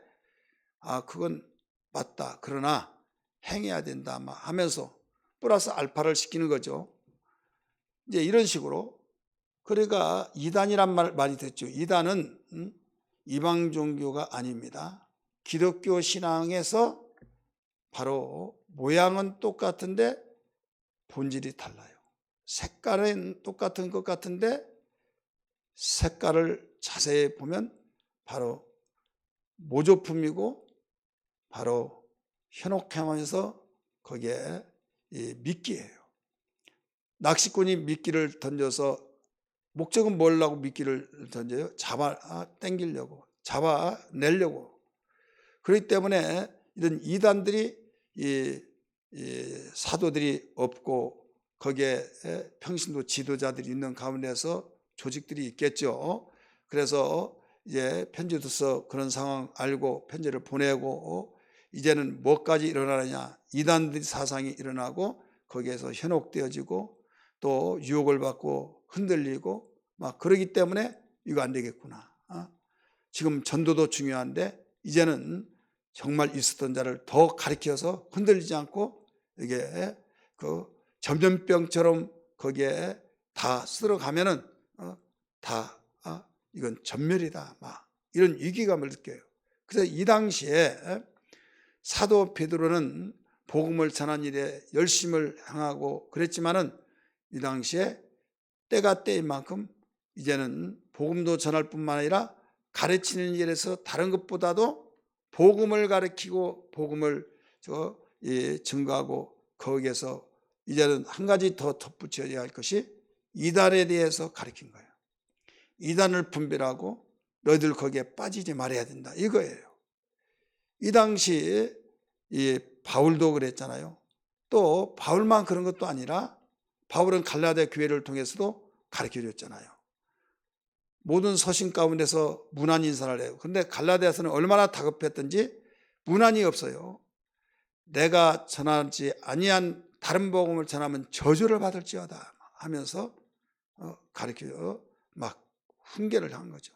그건 맞다. 그러나 행해야 된다 막 하면서 플러스 알파를 시키는 거죠. 이제 이런 식으로 그러니까 이단이란 말 많이 듣죠. 이단은 이방 종교가 아닙니다. 기독교 신앙에서 바로 모양은 똑같은데 본질이 달라요. 색깔은 똑같은 것 같은데 색깔을 자세히 보면 바로 모조품이고 바로 현혹하면서 거기에 미끼예요. 낚시꾼이 미끼를 던져서 목적은 뭐라고 미끼를 던져요? 당기려고, 잡아내려고. 그렇기 때문에 이런 이단들이 이 사도들이 없고 거기에 평신도 지도자들이 있는 가운데서 조직들이 있겠죠. 그래서 이제 편지도 써 그런 상황 알고 편지를 보내고 이제는 뭐까지 일어나느냐. 이단들이 사상이 일어나고 거기에서 현혹되어지고 또 유혹을 받고 흔들리고 막 그러기 때문에 이거 안 되겠구나. 지금 전도도 중요한데 이제는 정말 있었던 자를 더 가리켜서 흔들리지 않고 이게 전염병처럼 거기에 다 쓸어가면은 이건 전멸이다. 막 이런 위기감을 느껴요. 그래서 이 당시에 사도 베드로는 복음을 전하는 일에 열심을 행하고 그랬지만은 이 당시에 때가 때인 만큼 이제는 복음도 전할 뿐만 아니라 가르치는 일에서 다른 것보다도 복음을 가르치고 복음을 증거하고 거기에서 이제는 한 가지 더 덧붙여야 할 것이 이단에 대해서 가르친 거예요. 이단을 분별하고 너희들 거기에 빠지지 말아야 된다 이거예요. 이 당시 바울도 그랬잖아요. 또 바울만 그런 것도 아니라 바울은 갈라디아 교회를 통해서도 가르쳐줬잖아요. 모든 서신 가운데서 문안 인사를 해요. 그런데 갈라디아서는 얼마나 다급했던지 문안이 없어요. 내가 전하지 아니한 다른 복음을 전하면 저주를 받을지어다 하면서 가르쳐 막 훈계를 한 거죠.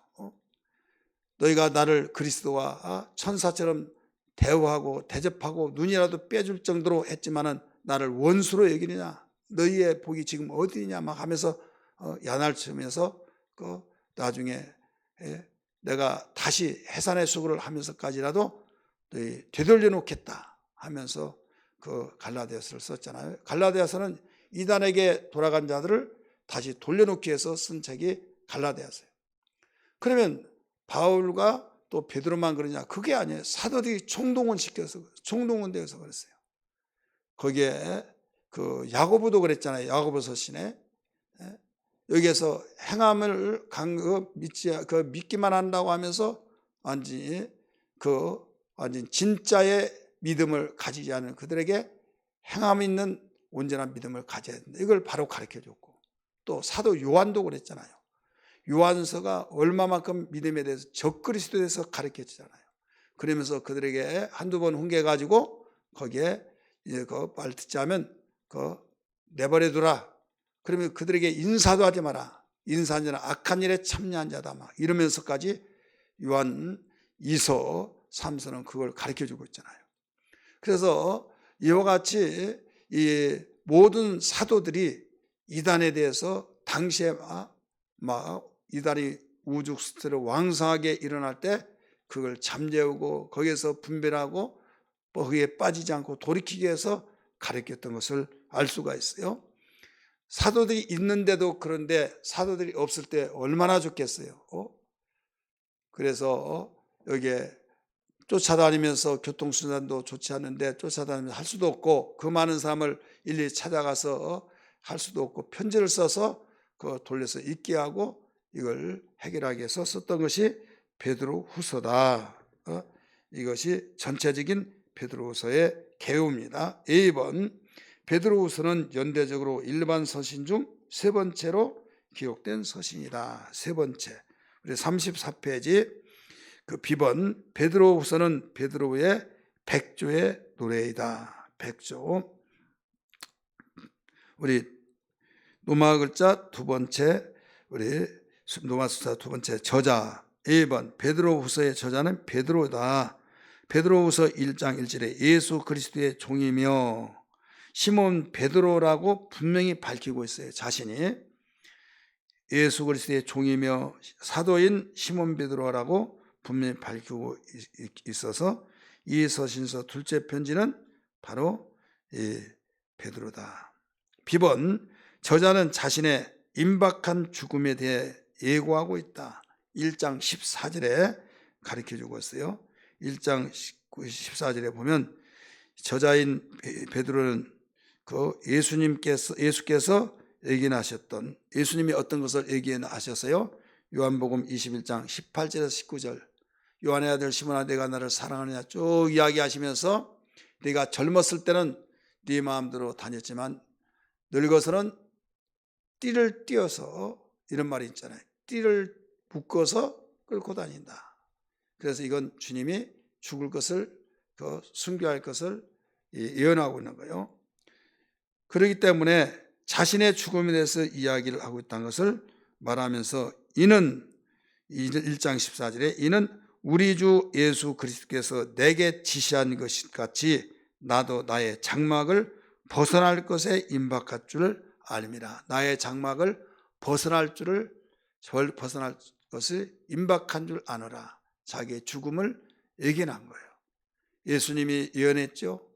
너희가 나를 그리스도와 천사처럼 대우하고 대접하고 눈이라도 빼줄 정도로 했지만은 나를 원수로 여기느냐, 너희의 복이 지금 어디냐 막 하면서 야날치면서 나중에 내가 다시 해산의 수고를 하면서까지라도 너희 되돌려 놓겠다 하면서 그 갈라디아서를 썼잖아요. 갈라디아서는 이단에게 돌아간 자들을 다시 돌려놓기 위해서 쓴 책이 갈라디아서예요. 그러면 바울과 또 베드로만 그러냐? 그게 아니에요. 사도들이 총동원되어서 그랬어요. 거기에 그 야고보도 그랬잖아요. 야고보서 신에 여기에서 행함을 믿기만 한다고 하면서 완전히 진짜의 믿음을 가지지 않은 그들에게 행함 있는 온전한 믿음을 가져야 된다. 이걸 바로 가르쳐 줬고, 또 사도 요한도 그랬잖아요. 요한서가 얼마만큼 믿음에 대해서 적그리스도에 대해서 가르쳐 주잖아요. 그러면서 그들에게 한두 번 훈계 가지고 거기에 말 듣지 않으면 내버려 두라. 그러면 그들에게 인사도 하지 마라. 인사한 자는 악한 일에 참여한 자다. 막 이러면서까지 요한 2서 3서는 그걸 가르쳐 주고 있잖아요. 그래서 이와 같이 이 모든 사도들이 이단에 대해서 당시에 이단이 우죽스트로 왕성하게 일어날 때 그걸 잠재우고 거기에서 분별하고 거기에 빠지지 않고 돌이키기 위해서 가르쳤던 것을 알 수가 있어요. 사도들이 있는데도 그런데 사도들이 없을 때 얼마나 좋겠어요. 그래서 여기에 쫓아다니면서 교통수단도 좋지 않은데 쫓아다니면서 할 수도 없고 그 많은 사람을 일일이 찾아가서 할 수도 없고 편지를 써서 돌려서 읽게 하고 이걸 해결하기 위해서 썼던 것이 베드로후서다. 이것이 전체적인 베드로후서의 개요입니다. 2번, 베드로후서는 연대적으로 일반 서신 중 세 번째로 기록된 서신이다. 세 번째. 우리 34페이지 그 비번, 베드로후서는 베드로의 백조의 노래이다. 백조. 우리 로마 글자 두 번째, 우리 로마 숫자 두 번째 저자 1번, 베드로후서의 저자는 베드로다. 베드로후서 1장 1절에 예수 그리스도의 종이며, 시몬 베드로라고 분명히 밝히고 있어요. 자신이 예수 그리스도의 종이며 사도인 시몬 베드로라고 분명히 밝히고 있어서 이 서신서 둘째 편지는 바로 이 베드로다. 비번, 저자는 자신의 임박한 죽음에 대해 예고하고 있다. 1장 14절에 가르쳐주고 있어요. 1장 14절에 보면 저자인 베드로는 예수께서 예견하셨던, 예수님이 어떤 것을 예견하셨어요? 요한복음 21장 18절에서 19절, 요한의 아들 시몬아 내가 나를 사랑하느냐 쭉 이야기하시면서 네가 젊었을 때는 네 마음대로 다녔지만 늙어서는 띠를 띄어서, 이런 말이 있잖아요. 띠를 묶어서 끌고 다닌다. 그래서 이건 주님이 죽을 것을, 순교할 것을 예언하고 있는 거예요. 그렇기 때문에 자신의 죽음에 대해서 이야기를 하고 있다는 것을 말하면서 이는 1장 14절에 이는 우리 주 예수 그리스도께서 내게 지시한 것 같이 나도 나의 장막을 벗어날 것에 임박할 줄을 알미라. 나의 장막을 벗어날 것을 임박한 줄 아노라. 자기의 죽음을 예견한 거예요. 예수님이 예언했죠.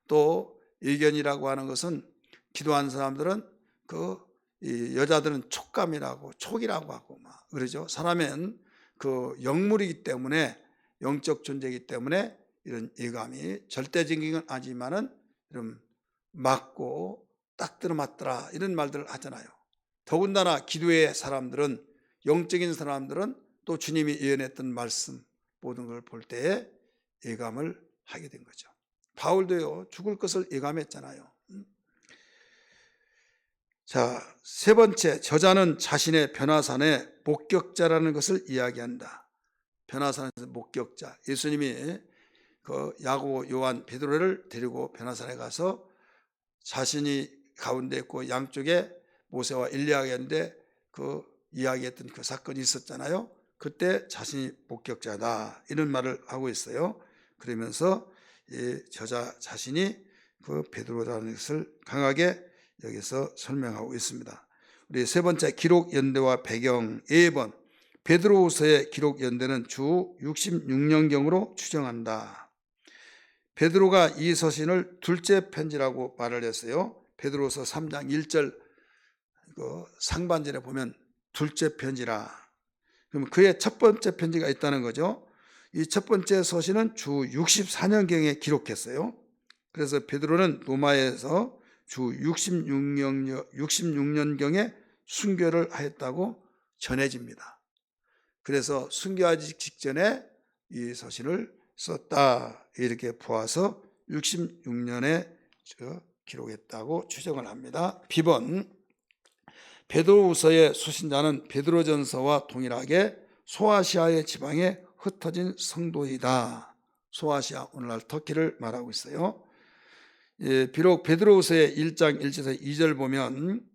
또 예견이라고 하는 것은 기도한 사람들은 여자들은 촉감이라고 촉이라고 하고 막 그러죠. 사람은 영물이기 때문에, 영적 존재이기 때문에 이런 예감이 절대적인 건 아니지만은 이런 맞고 딱 들어맞더라 이런 말들을 하잖아요. 더군다나 기도의 사람들은, 영적인 사람들은 또 주님이 예언했던 말씀 모든 걸 볼 때에 예감을 하게 된 거죠. 바울도요 죽을 것을 예감했잖아요. 자, 세 번째, 저자는 자신의 변화산의 목격자라는 것을 이야기한다. 변화산에서 목격자. 예수님이 야고보, 요한, 베드로를 데리고 변화산에 가서 자신이 가운데 있고 양쪽에 모세와 엘리야가 있는데 이야기했던 그 사건이 있었잖아요. 그때 자신이 목격자다 이런 말을 하고 있어요. 그러면서 이 저자 자신이 그 베드로라는 것을 강하게 여기서 설명하고 있습니다. 우리 세 번째 기록 연대와 배경 1번 베드로후서의 기록 연대는 주 66년경으로 추정한다. 베드로가 이 서신을 둘째 편지라고 말을 했어요. 베드로후서 3장 1절 상반절에 보면 둘째 편지라. 그럼 그의 첫 번째 편지가 있다는 거죠. 이 첫 번째 서신은 주 64년경에 기록했어요. 그래서 베드로는 로마에서 주 66년경에 순교를 하였다고 전해집니다. 그래서 순교하기 직전에 이 서신을 썼다 이렇게 보아서 66년에 기록했다고 추정을 합니다. 비번 베드로후서의 수신자는 베드로전서와 동일하게 소아시아의 지방에 흩어진 성도이다. 소아시아, 오늘날 터키를 말하고 있어요. 비록 베드로후서의 1장 1절에서 2절 보면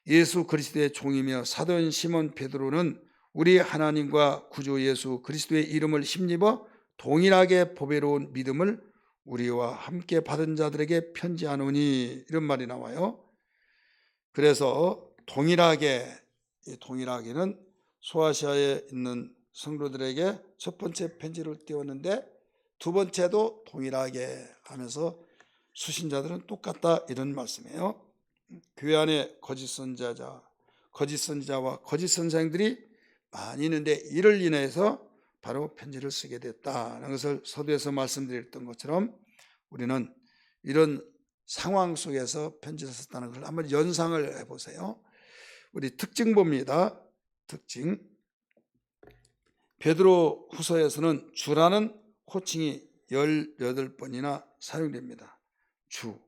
예수 그리스도의 종이며 사도인 시몬 베드로는 우리 하나님과 구주 예수 그리스도의 이름을 힘입어 동일하게 보배로운 믿음을 우리와 함께 받은 자들에게 편지하노니 이런 말이 나와요. 그래서 동일하게는 소아시아에 있는 성도들에게 첫 번째 편지를 띄웠는데 두 번째도 동일하게 하면서 수신자들은 똑같다 이런 말씀이에요. 교회 안에 거짓 선지자와 거짓 선생들이 많이 있는데 이를 인해서 바로 편지를 쓰게 됐다는 것을 서두에서 말씀드렸던 것처럼 우리는 이런 상황 속에서 편지를 썼다는 걸 한번 연상을 해보세요. 우리 특징 봅니다. 특징. 베드로 후서에서는 주라는 호칭이 18번이나 사용됩니다. 주.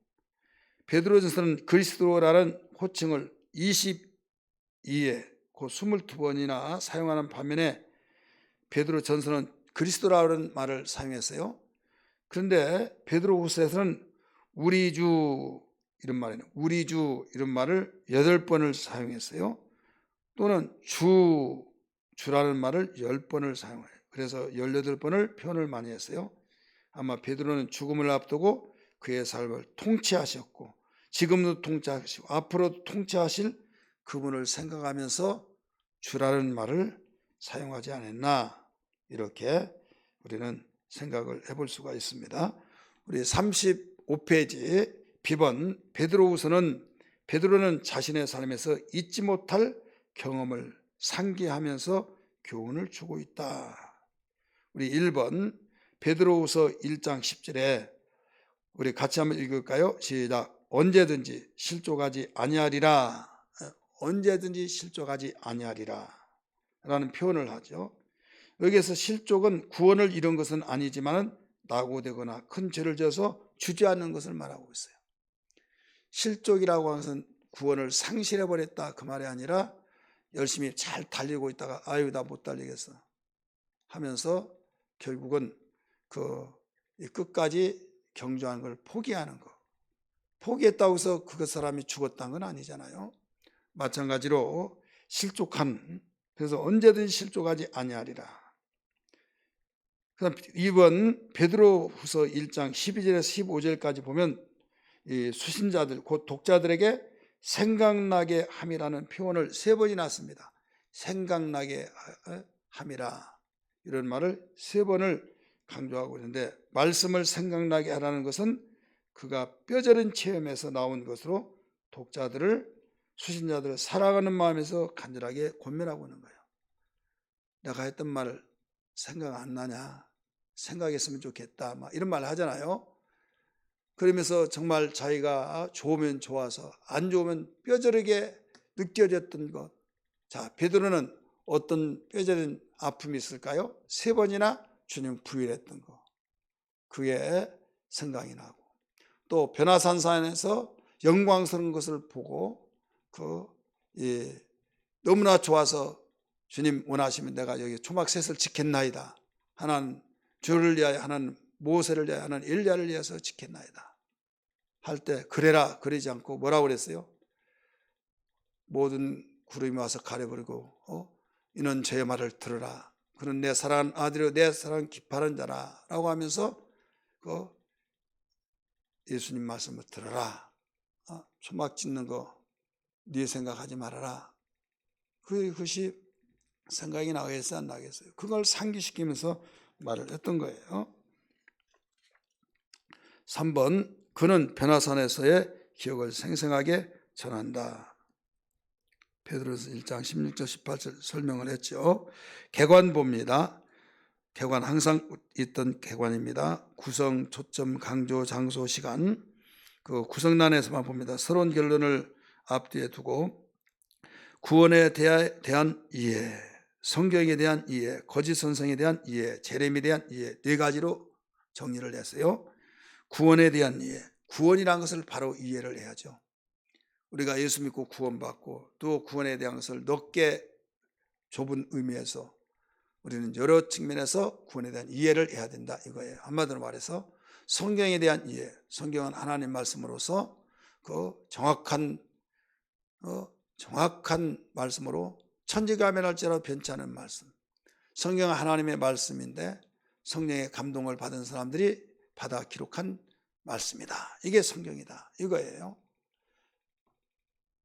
베드로전서는 그리스도라는 호칭을 22에 그 22번이나 사용하는 반면에 베드로전서는 그리스도라는 말을 사용했어요. 그런데 베드로후서에서는 우리 주 이런 말이에요. 우리 주 이런 말을 8번을 사용했어요. 또는 주라는 말을 10번을 사용해요. 그래서 18번을 표현을 많이 했어요. 아마 베드로는 죽음을 앞두고 그의 삶을 통치하셨고 지금도 통치하시고 앞으로도 통치하실 그분을 생각하면서 주라는 말을 사용하지 않았나 이렇게 우리는 생각을 해볼 수가 있습니다. 우리 35페이지 비번 베드로는 자신의 삶에서 잊지 못할 경험을 상기하면서 교훈을 주고 있다. 우리 1번 베드로후서 1장 10절에 우리 같이 한번 읽을까요? 시작. 언제든지 실족하지 아니하리라. 언제든지 실족하지 아니하리라 라는 표현을 하죠. 여기에서 실족은 구원을 잃은 것은 아니지만 낙오되거나 큰 죄를 져서 주저하는 것을 말하고 있어요. 실족이라고 하는 것은 구원을 상실해버렸다 그 말이 아니라 열심히 잘 달리고 있다가 아유 나 못 달리겠어 하면서 결국은 끝까지 경주하는 걸 포기하는 거. 포기했다고 해서 그 사람이 죽었다는 건 아니잖아요. 마찬가지로 그래서 언제든지 실족하지 아니하리라. 그다음 2번 베드로후서 1장 12절에서 15절까지 보면 이 수신자들 곧 독자들에게 생각나게 함이라는 표현을 3번이나 씁니다. 생각나게 함이라 이런 말을 3번을 강조하고 있는데 말씀을 생각나게 하라는 것은 그가 뼈저린 체험에서 나온 것으로 수신자들을 사랑하는 마음에서 간절하게 권면하고 있는 거예요. 내가 했던 말 생각 안 나냐? 생각했으면 좋겠다. 막 이런 말 하잖아요. 그러면서 정말 자기가 좋으면 좋아서 안 좋으면 뼈저리게 느껴졌던 것. 자, 베드로는 어떤 뼈저린 아픔이 있을까요? 3번이나 주님 부인했던 것. 그게 생각이 나고 또 변화산산에서 영광스러운 것을 보고 너무나 좋아서 주님 원하시면 내가 여기 초막셋을 지켰나이다. 하나는 주를 위하여 하나는 모세를 위하여 하나는 엘리야를 위해서 지켰나이다. 할 때 그래라 그러지 않고 뭐라고 그랬어요? 모든 구름이 와서 가려버리고 이는 제 말을 들으라. 그는 내 사랑하는 아들이요 내 사랑 기뻐하는 자라 라고 하면서 예수님 말씀을 들어라. 초막 짓는 거 네 생각하지 말아라. 그것이 생각이 나겠어요, 안 나겠어요? 그걸 상기시키면서 말을 했던 거예요. 3번, 그는 변화산에서의 기억을 생생하게 전한다. 베드로서 1장 16절 18절 설명을 했죠. 객관봅니다. 객관, 항상 있던 객관입니다. 구성, 초점, 강조, 장소, 시간. 그 구성란에서만 봅니다. 서론 결론을 앞뒤에 두고 구원에 대한 이해, 성경에 대한 이해, 거짓 선생에 대한 이해, 재림에 대한 이해, 네 가지로 정리를 했어요. 구원에 대한 이해, 구원이라는 것을 바로 이해를 해야죠. 우리가 예수 믿고 구원받고 또 구원에 대한 것을 넓게 좁은 의미에서 우리는 여러 측면에서 구원에 대한 이해를 해야 된다 이거예요. 한마디로 말해서 성경에 대한 이해, 성경은 하나님 말씀으로서 그 정확한 말씀으로 천지가면할지라도 변치 않은 말씀. 성경은 하나님의 말씀인데 성령의 감동을 받은 사람들이 받아 기록한 말씀이다. 이게 성경이다 이거예요.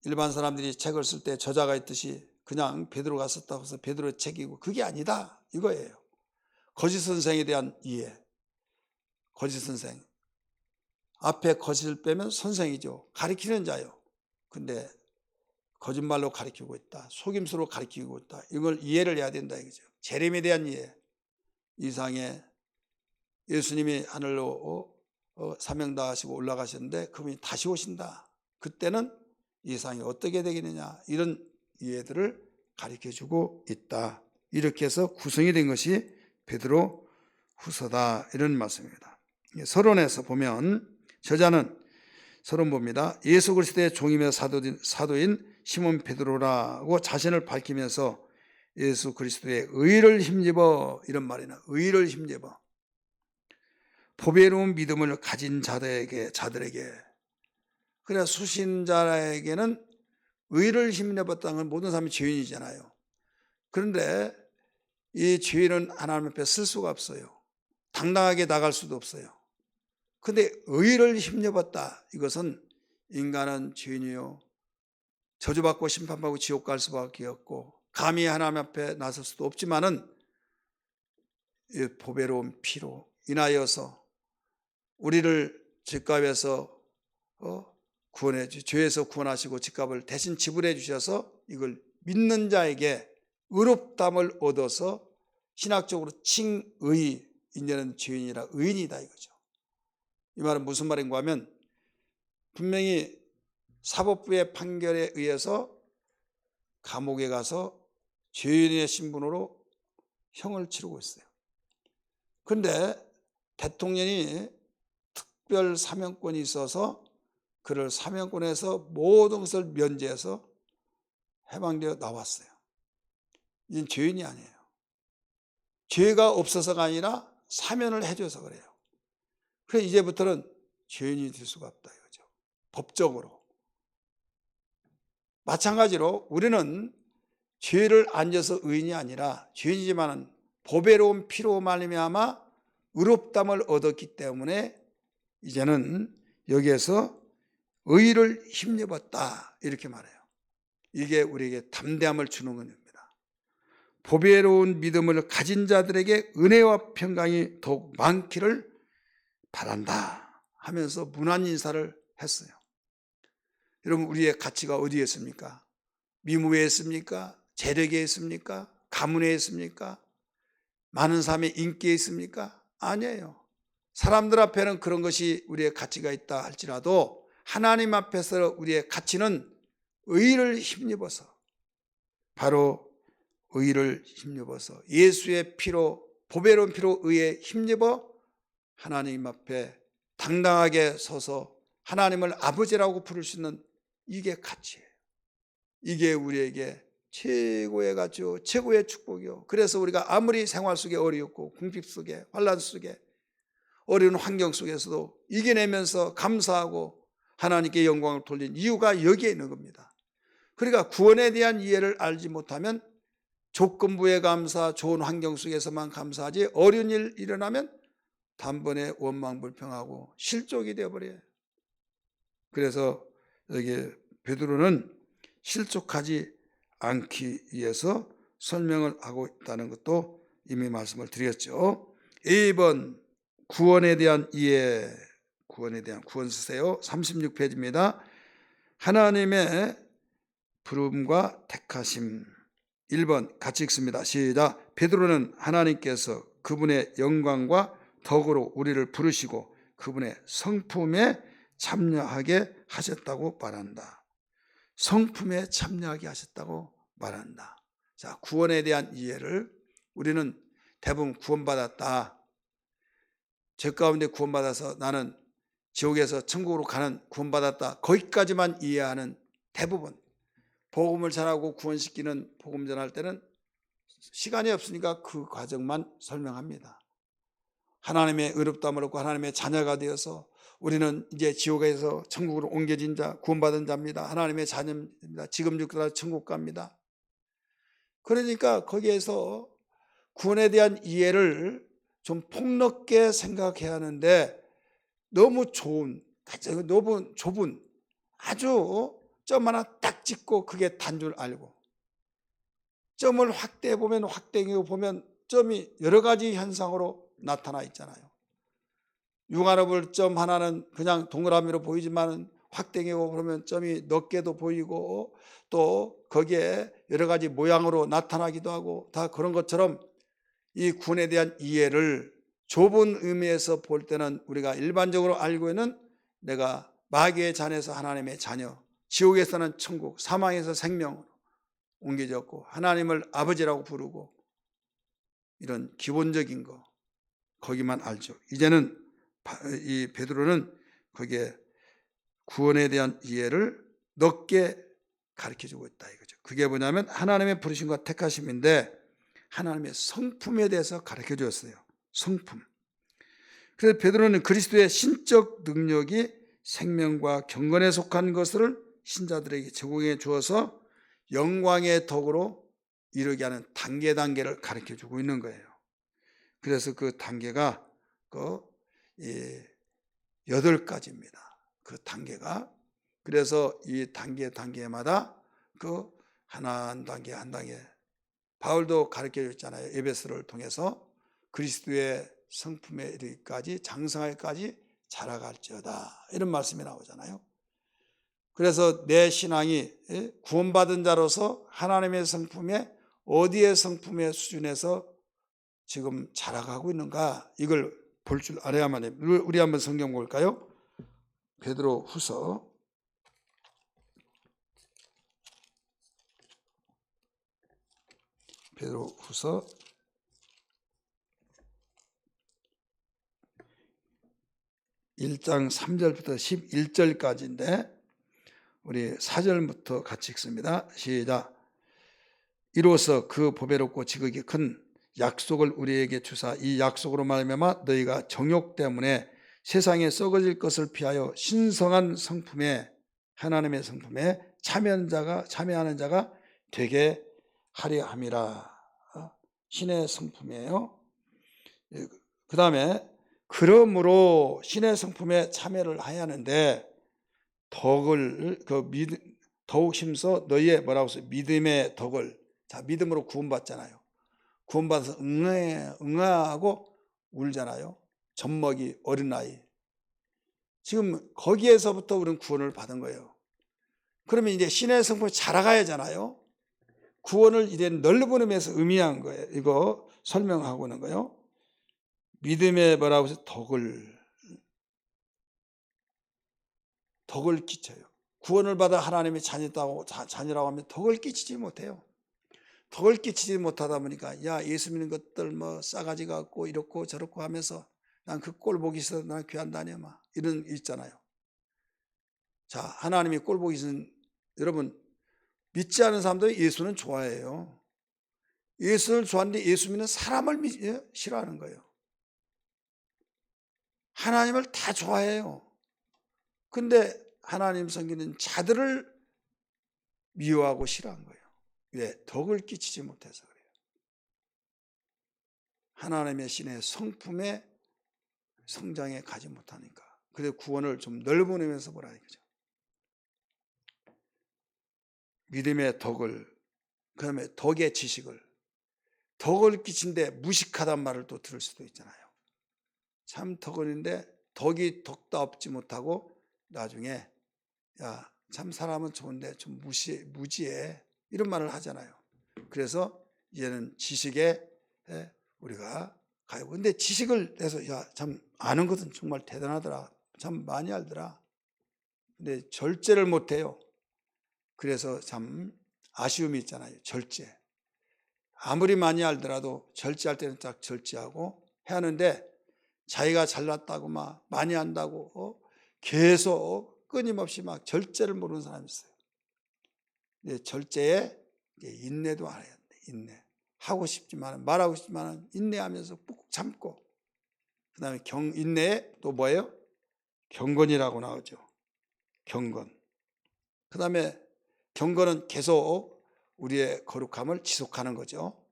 일반 사람들이 책을 쓸 때 저자가 있듯이 그냥 베드로가 썼다고 해서 베드로의 책이고 그게 아니다 이거예요. 거짓 선생에 대한 이해. 거짓 선생. 앞에 거짓을 빼면 선생이죠. 가리키는 자요. 근데 거짓말로 가리키고 있다. 속임수로 가리키고 있다. 이걸 이해를 해야 된다 이거죠. 재림에 대한 이해. 이상에 예수님이 하늘로 사명당하시고 올라가셨는데 그분이 다시 오신다. 그때는 이상이 어떻게 되겠느냐 이런 이해들을 가르쳐주고 있다. 이렇게 해서 구성이 된 것이 베드로 후서다 이런 말씀입니다. 서론에서 보면 저자는 서론 봅니다. 예수 그리스도의 종이며 사도인 시몬 베드로라고 자신을 밝히면서 예수 그리스도의 의를 힘입어 이런 말이나 의를 힘입어 보배로운 믿음을 가진 자들에게 그래 수신자에게는 의를 힘입었다는 건 모든 사람이 죄인이잖아요. 그런데 이 죄인은 하나님 앞에 쓸 수가 없어요. 당당하게 나갈 수도 없어요. 그런데 의를 힘입었다. 이것은 인간은 죄인이요 저주받고 심판받고 지옥 갈 수밖에 없고 감히 하나님 앞에 나설 수도 없지만은 이 보배로운 피로 인하여서 우리를 죄값에서 구원해 죄에서 구원하시고 죄값을 대신 지불해 주셔서 이걸 믿는 자에게 의롭담을 얻어서 신학적으로 칭의, 이제는 죄인이라 의인이다 이거죠. 이 말은 무슨 말인가 하면 분명히 사법부의 판결에 의해서 감옥에 가서 죄인의 신분으로 형을 치르고 있어요. 그런데 대통령이 특별 사면권이 있어서 그를 사면권에서 모든 것을 면제해서 해방되어 나왔어요. 이는 죄인이 아니에요. 죄가 없어서가 아니라 사면을 해줘서 그래요. 그래서 이제부터는 죄인이 될 수가 없다 이거죠. 법적으로. 마찬가지로 우리는 죄를 안 져서 의인이 아니라 죄인이지만 보배로운 피로 말미암아 의롭담을 얻었기 때문에 이제는 여기에서 의를 힘입었다 이렇게 말해요. 이게 우리에게 담대함을 주는 겁니다. 보배로운 믿음을 가진 자들에게 은혜와 평강이 더욱 많기를 바란다 하면서 문안 인사를 했어요. 여러분 우리의 가치가 어디에 있습니까? 미모에 있습니까? 재력에 있습니까? 가문에 있습니까? 많은 사람의 인기에 있습니까? 아니에요. 사람들 앞에는 그런 것이 우리의 가치가 있다 할지라도 하나님 앞에서 우리의 가치는 의를 힘입어서 바로 의를 힘입어서 예수의 피로 보배로운 피로 의에 힘입어 하나님 앞에 당당하게 서서 하나님을 아버지라고 부를 수 있는 이게 가치예요. 이게 우리에게 최고의 가치요 최고의 축복이요. 그래서 우리가 아무리 생활 속에 어렵고 궁핍 속에 환난 속에 어려운 환경 속에서도 이겨내면서 감사하고 하나님께 영광을 돌린 이유가 여기에 있는 겁니다. 그러니까 구원에 대한 이해를 알지 못하면 조건부에 감사, 좋은 환경 속에서만 감사하지 어려운 일 일어나면 단번에 원망불평하고 실족이 되어버려요. 그래서 여기 베드로는 실족하지 않기 위해서 설명을 하고 있다는 것도 이미 말씀을 드렸죠. 2번 구원에 대한 이해, 구원에 대한 구원 쓰세요. 36페이지입니다. 하나님의 부름과 택하심. 1번 같이 읽습니다. 시작. 베드로는 하나님께서 그분의 영광과 덕으로 우리를 부르시고 그분의 성품에 참여하게 하셨다고 말한다. 성품에 참여하게 하셨다고 말한다. 자, 구원에 대한 이해를 우리는 대부분 구원받았다. 죄 가운데 구원받아서 나는 지옥에서 천국으로 가는 구원받았다. 거기까지만 이해하는 대부분. 복음을 전하고 구원시키는 복음 전할 때는 시간이 없으니까 그 과정만 설명합니다. 하나님의 의롭다함을 얻고 하나님의 자녀가 되어서 우리는 이제 지옥에서 천국으로 옮겨진 자, 구원받은 자입니다. 하나님의 자녀입니다. 지금 죽더라도 천국 갑니다. 그러니까 거기에서 구원에 대한 이해를 좀 폭넓게 생각해야 하는데 너무 좁은 아주 점 하나 딱 찍고 그게 단 줄 알고 점을 확대해 보면 확대해 보면 점이 여러 가지 현상으로 나타나 있잖아요. 융화로 점 하나는 그냥 동그라미로 보이지만 확대해 보면 점이 넓게도 보이고 또 거기에 여러 가지 모양으로 나타나기도 하고 다 그런 것처럼 이 구원에 대한 이해를 좁은 의미에서 볼 때는 우리가 일반적으로 알고 있는 내가 마귀의 잔에서 하나님의 자녀, 지옥에서는 천국, 사망에서 생명으로 옮겨졌고 하나님을 아버지라고 부르고 이런 기본적인 거 거기만 알죠. 이제는 이 베드로는 거기에 구원에 대한 이해를 넓게 가르쳐주고 있다 이거죠. 그게 뭐냐면 하나님의 부르심과 택하심인데 하나님의 성품에 대해서 가르쳐 주었어요. 성품. 그래서 베드로는 그리스도의 신적 능력이 생명과 경건에 속한 것을 신자들에게 제공해 주어서 영광의 덕으로 이르게 하는 단계를 가르쳐 주고 있는 거예요. 그래서 그 단계가 그 8가지입니다. 그 단계가. 그래서 이 단계마다 그 한 단계 한 단계 바울도 가르쳐 줬잖아요. 에베소를 통해서 그리스도의 성품에 이르기까지 장성하기까지 자라갈지어다 이런 말씀이 나오잖아요. 그래서 내 신앙이 구원받은 자로서 하나님의 성품에 어디의 성품의 수준에서 지금 자라가고 있는가 이걸 볼 줄 알아야만 해요. 우리 한번 성경 볼까요? 베드로 후서 1장 3절부터 11절까지인데 우리 4절부터 같이 읽습니다. 시작. 이로써 그 보배롭고 지극히 큰 약속을 우리에게 주사 이 약속으로 말미암아 너희가 정욕 때문에 세상에 썩어질 것을 피하여 신성한 성품에 하나님의 성품에 참여하는 자가 되게 하려 함이라. 신의 성품이에요. 그 다음에 그러므로 신의 성품에 참여를 해야 하는데 덕을 더욱 힘써 너희의 뭐라고 써요? 믿음의 덕을. 자, 믿음으로 구원받잖아요. 구원받아서 응하고 울잖아요. 젖먹이 어린아이. 지금 거기에서부터 우리는 구원을 받은 거예요. 그러면 이제 신의 성품에 자라가야 하잖아요. 구원을 이제 넓은 의미에서 의미한 거예요. 이거 설명하고 있는 거예요. 믿음의 뭐라고 해서 덕을 끼쳐요. 구원을 받아 하나님의 자녀라고 하면 덕을 끼치지 못해요. 덕을 끼치지 못하다 보니까 야 예수 믿는 것들 뭐 싸가지 같고 이렇고 저렇고 하면서 난 그 꼴 보기 싫어서 난 교회 안 다녀 막 이런 있잖아요. 자, 하나님이 꼴 보기 싫은 여러분 믿지 않은 사람도 예수는 좋아해요. 예수를 좋아하는데 예수 믿는 사람을 싫어하는 거예요. 하나님을 다 좋아해요. 근데 하나님 섬기는 자들을 미워하고 싫어한 거예요. 왜? 덕을 끼치지 못해서 그래요. 하나님의 신의 성품에 성장에 가지 못하니까. 그래서 구원을 좀 넓은 의미에서 보라 이거죠. 믿음의 덕을, 그다음에 덕의 지식을, 덕을 끼친데 무식하단 말을 또 들을 수도 있잖아요. 참 덕을인데 덕이 덕답지 못하고 나중에 야, 참 사람은 좋은데 좀 무지해, 이런 말을 하잖아요. 그래서 이제는 지식에 우리가 가요. 근데 지식을 해서 야, 참 아는 것은 정말 대단하더라, 참 많이 알더라. 근데 절제를 못해요. 그래서 참 아쉬움이 있잖아요. 절제. 아무리 많이 알더라도 절제할 때는 딱 절제하고 해야 하는데, 자기가 잘났다고 막 많이 한다고 계속 끊임없이 막 절제를 모르는 사람이 있어요. 근데 절제에 인내도 안 해야 돼. 인내. 하고 싶지만, 말하고 싶지만 인내하면서 꾹 참고, 그 다음에 인내에 또 뭐예요? 경건이라고 나오죠. 경건. 그 다음에 경건은 계속 우리의 거룩함을 지속하는 거죠.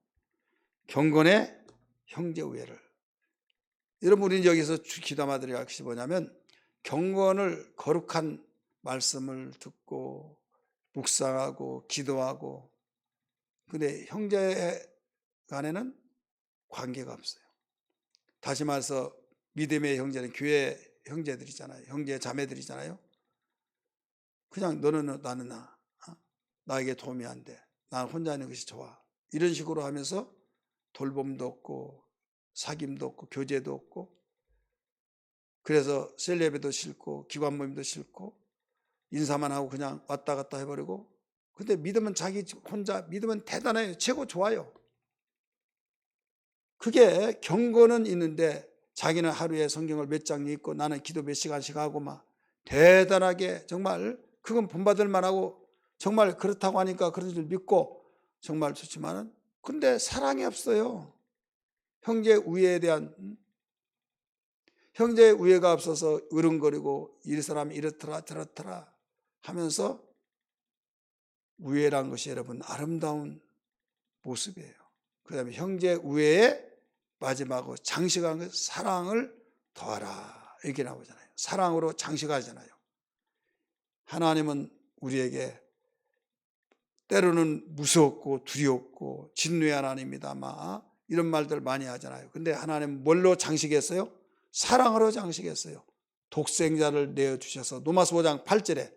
경건의 형제 우애를. 여러분, 우리는 여기서 기도마 드릴 것이 뭐냐면, 경건을, 거룩한 말씀을 듣고 묵상하고 기도하고, 근데 형제 간에는 관계가 없어요. 다시 말해서 믿음의 형제는 교회 형제들이잖아요. 형제 자매들이잖아요. 그냥 너는 나는 나, 나에게 도움이 안 돼, 난 혼자 있는 것이 좋아, 이런 식으로 하면서 돌봄도 없고 사귐도 없고 교제도 없고, 그래서 셀레브도 싫고 기관 모임도 싫고 인사만 하고 그냥 왔다 갔다 해버리고. 근데 믿으면 자기 혼자 믿으면 대단해요. 최고 좋아요. 그게 경건은 있는데 자기는 하루에 성경을 몇 장 읽고 나는 기도 몇 시간씩 하고 막 대단하게, 정말 그건 본받을 만하고 정말 그렇다고 하니까 그런 줄 믿고 정말 좋지만은, 근데 사랑이 없어요. 형제 우애에 대한, 형제 우애가 없어서 으릉거리고 이 사람이 이렇더라 저렇더라 하면서, 우애란 것이 여러분 아름다운 모습이에요. 그 다음에 형제 우애의 마지막으로 장식하는 것, 사랑을 더하라, 이렇게 나오잖아요. 사랑으로 장식하잖아요. 하나님은 우리에게 때로는 무섭고 두렵고 진노의 하나님이다 막 이런 말들 많이 하잖아요. 근데 하나님은 뭘로 장식했어요? 사랑으로 장식했어요. 독생자를 내어주셔서, 로마서 5장 8절에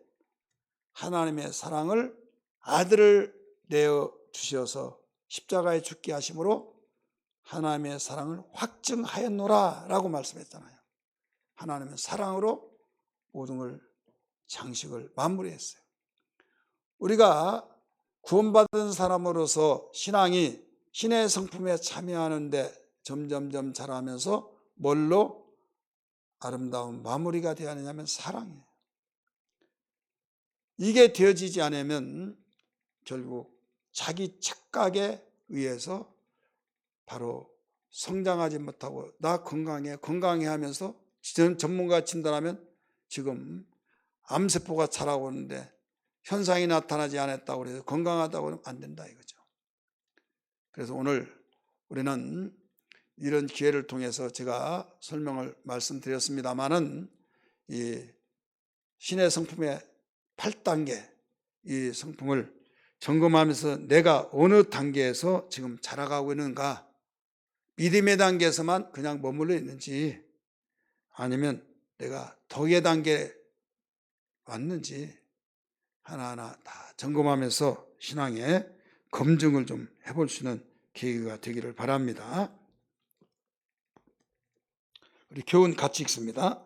하나님의 사랑을, 아들을 내어주셔서 십자가에 죽게 하심으로 하나님의 사랑을 확증하였노라 라고 말씀했잖아요. 하나님은 사랑으로 모든 걸 장식을 마무리했어요. 우리가 구원받은 사람으로서 신앙이 신의 성품에 참여하는데 점점점 자라면서 뭘로 아름다운 마무리가 되어야 하느냐면 사랑이에요. 이게 되어지지 않으면 결국 자기 착각에 의해서 바로 성장하지 못하고, 나 건강해 하면서 전문가 진단하면 지금 암세포가 자라고 오는데 현상이 나타나지 않았다고 해서 건강하다고 하면 안 된다 이거죠. 그래서 오늘 우리는 이런 기회를 통해서 제가 설명을 말씀드렸습니다마는, 이 신의 성품의 8단계, 이 성품을 점검하면서 내가 어느 단계에서 지금 자라가고 있는가, 믿음의 단계에서만 그냥 머물러 있는지 아니면 내가 덕의 단계에 왔는지 하나하나 다 점검하면서 신앙의 검증을 좀 해볼 수 있는 계기가 되기를 바랍니다. 우리 교훈 같이 읽습니다.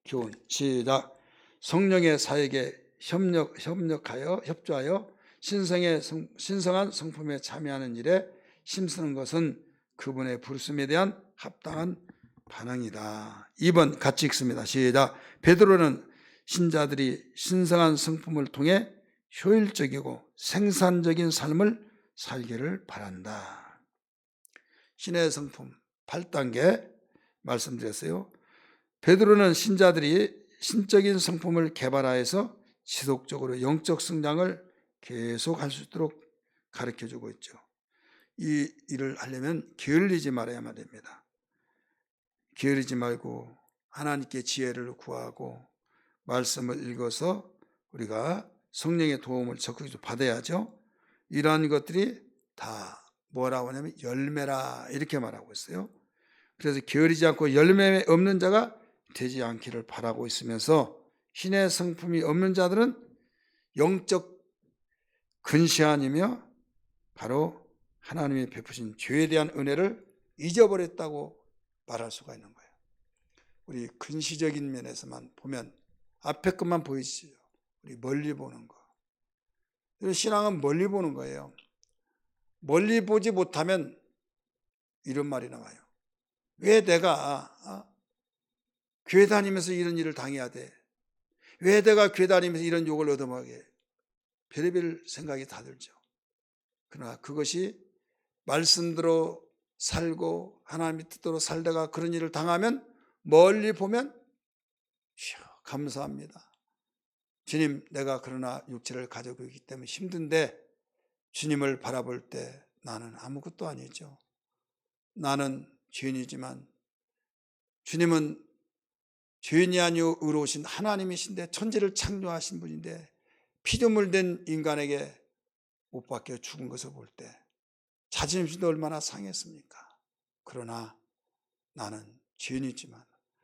교훈 시작. 성령의 사역에 협조하여 신성한 성품에 참여하는 일에 힘쓰는 것은 그분의 부르심에 대한 합당한 반응이다. 2번 같이 읽습니다. 시작. 베드로는 신자들이 신성한 성품을 통해 효율적이고 생산적인 삶을 살기를 바란다. 신의 성품 8단계 말씀드렸어요. 베드로는 신자들이 신적인 성품을 개발하여서 지속적으로 영적 성장을 계속할 수 있도록 가르쳐주고 있죠. 이 일을 하려면 게을리지 말아야만 됩니다. 게으르지 말고 하나님께 지혜를 구하고 말씀을 읽어서 우리가 성령의 도움을 적극적으로 받아야죠. 이러한 것들이 다 뭐라고 하냐면 열매라 이렇게 말하고 있어요. 그래서 게으르지 않고 열매 없는 자가 되지 않기를 바라고 있으면서 신의 성품이 없는 자들은 영적 근시안이며 바로 하나님이 베푸신 죄에 대한 은혜를 잊어버렸다고 말할 수가 있는 거예요. 우리 근시적인 면에서만 보면 앞에 것만 보이시죠. 우리 멀리 보는 거. 신앙은 멀리 보는 거예요. 멀리 보지 못하면 이런 말이 나와요. 왜 내가 교회 다니면서 이런 일을 당해야 돼? 왜 내가 교회 다니면서 이런 욕을 얻어먹게? 별의별 생각이 다 들죠. 그러나 그것이 말씀대로 살고 하나님의 뜻대로 살다가 그런 일을 당하면 멀리 보면 감사합니다. 주님, 내가 그러나 육체를 가지고 있기 때문에 힘든데 주님을 바라볼 때 나는 아무것도 아니죠. 나는 죄인이지만 주님은 죄인이 아니오 의로우신 하나님이신데 천지를 창조하신 분인데 피조물 된 인간에게 못 박혀 죽은 것을 볼 때 자존심도 얼마나 상했습니까? 그러나 나는 죄인이지만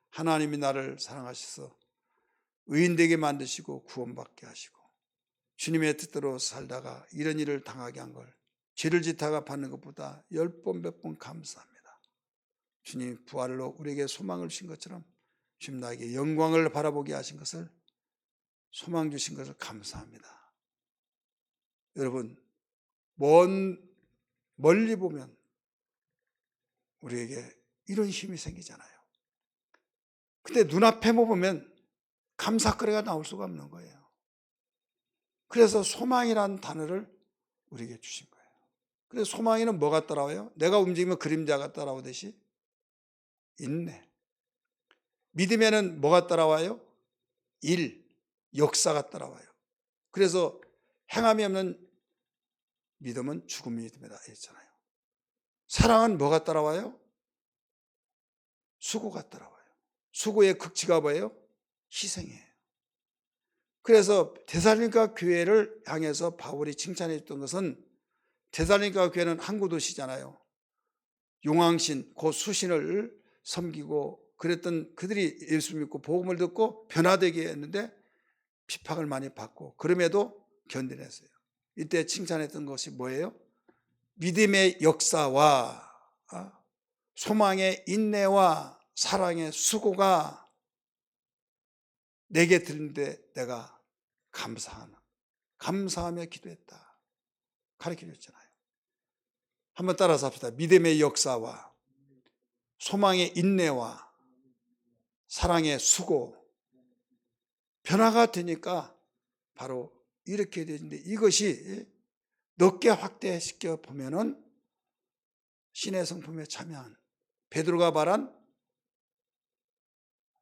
하나님이 나를 사랑하셔서 의인되게 만드시고 구원받게 하시고 주님의 뜻대로 살다가 이런 일을 당하게 한 걸 죄를 짓다가 받는 것보다 10번 100번 감사합니다. 주님 부활로 우리에게 소망을 주신 것처럼 주님 나에게 영광을 바라보게 하신 것을 소망 주신 것을 감사합니다. 여러분 멀리 보면 우리에게 이런 힘이 생기잖아요. 근데 눈앞에 보면 감사거리가 나올 수가 없는 거예요. 그래서 소망이라는 단어를 우리에게 주신 거예요. 그래서 소망에는 뭐가 따라와요? 내가 움직이면 그림자가 따라오듯이 인내. 믿음에는 뭐가 따라와요? 일, 역사가 따라와요. 그래서 행함이 없는 믿음은 죽은 믿음이다 했잖아요. 사랑은 뭐가 따라와요? 수고가 따라와요. 수고의 극치가 뭐예요? 희생이에요. 그래서 데살로니가 교회를 향해서 바울이 칭찬해 줬던 것은 데살로니가 교회는 항구 도시잖아요. 용왕신, 곧 수신을 섬기고 그랬던 그들이 예수 믿고 복음을 듣고 변화되게 했는데 비판을 많이 받고 그럼에도 견뎌냈어요. 이때 칭찬했던 것이 뭐예요? 믿음의 역사와 소망의 인내와 사랑의 수고가 내게 들는데 내가 감사하며 기도했다. 가르쳐 줬잖아요. 한번 따라서 합시다. 믿음의 역사와 소망의 인내와 사랑의 수고. 변화가 되니까 바로 이렇게 되는데 이것이 넓게 확대시켜 보면은 신의 성품에 참여한 베드로가 말한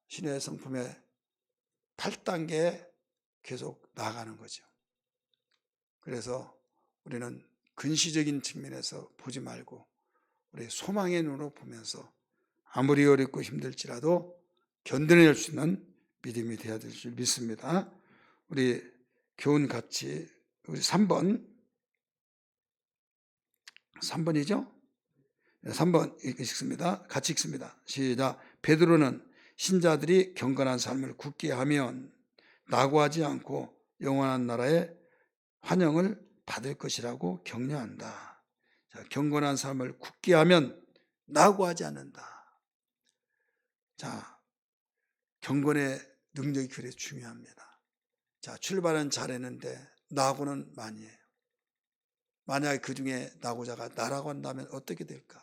신의 성품의 8단계에 계속 나아가는 거죠. 그래서 우리는 근시적인 측면에서 보지 말고 우리 소망의 눈으로 보면서 아무리 어렵고 힘들지라도 견뎌낼 수 있는 믿음이 되어야 될 줄 믿습니다. 우리 교훈 같이 우리 3번이죠? 3번 읽습니다. 같이 읽습니다. 시작. 베드로는 신자들이 경건한 삶을 굳게 하면 낙오하지 않고 영원한 나라의 환영을 받을 것이라고 격려한다. 자, 경건한 삶을 굳게 하면 낙오하지 않는다. 자, 경건의 능력이 그래 중요합니다. 자, 출발은 잘했는데 낙오는 많이 해요. 만약에 그 중에 낙오자가 나라고 한다면 어떻게 될까?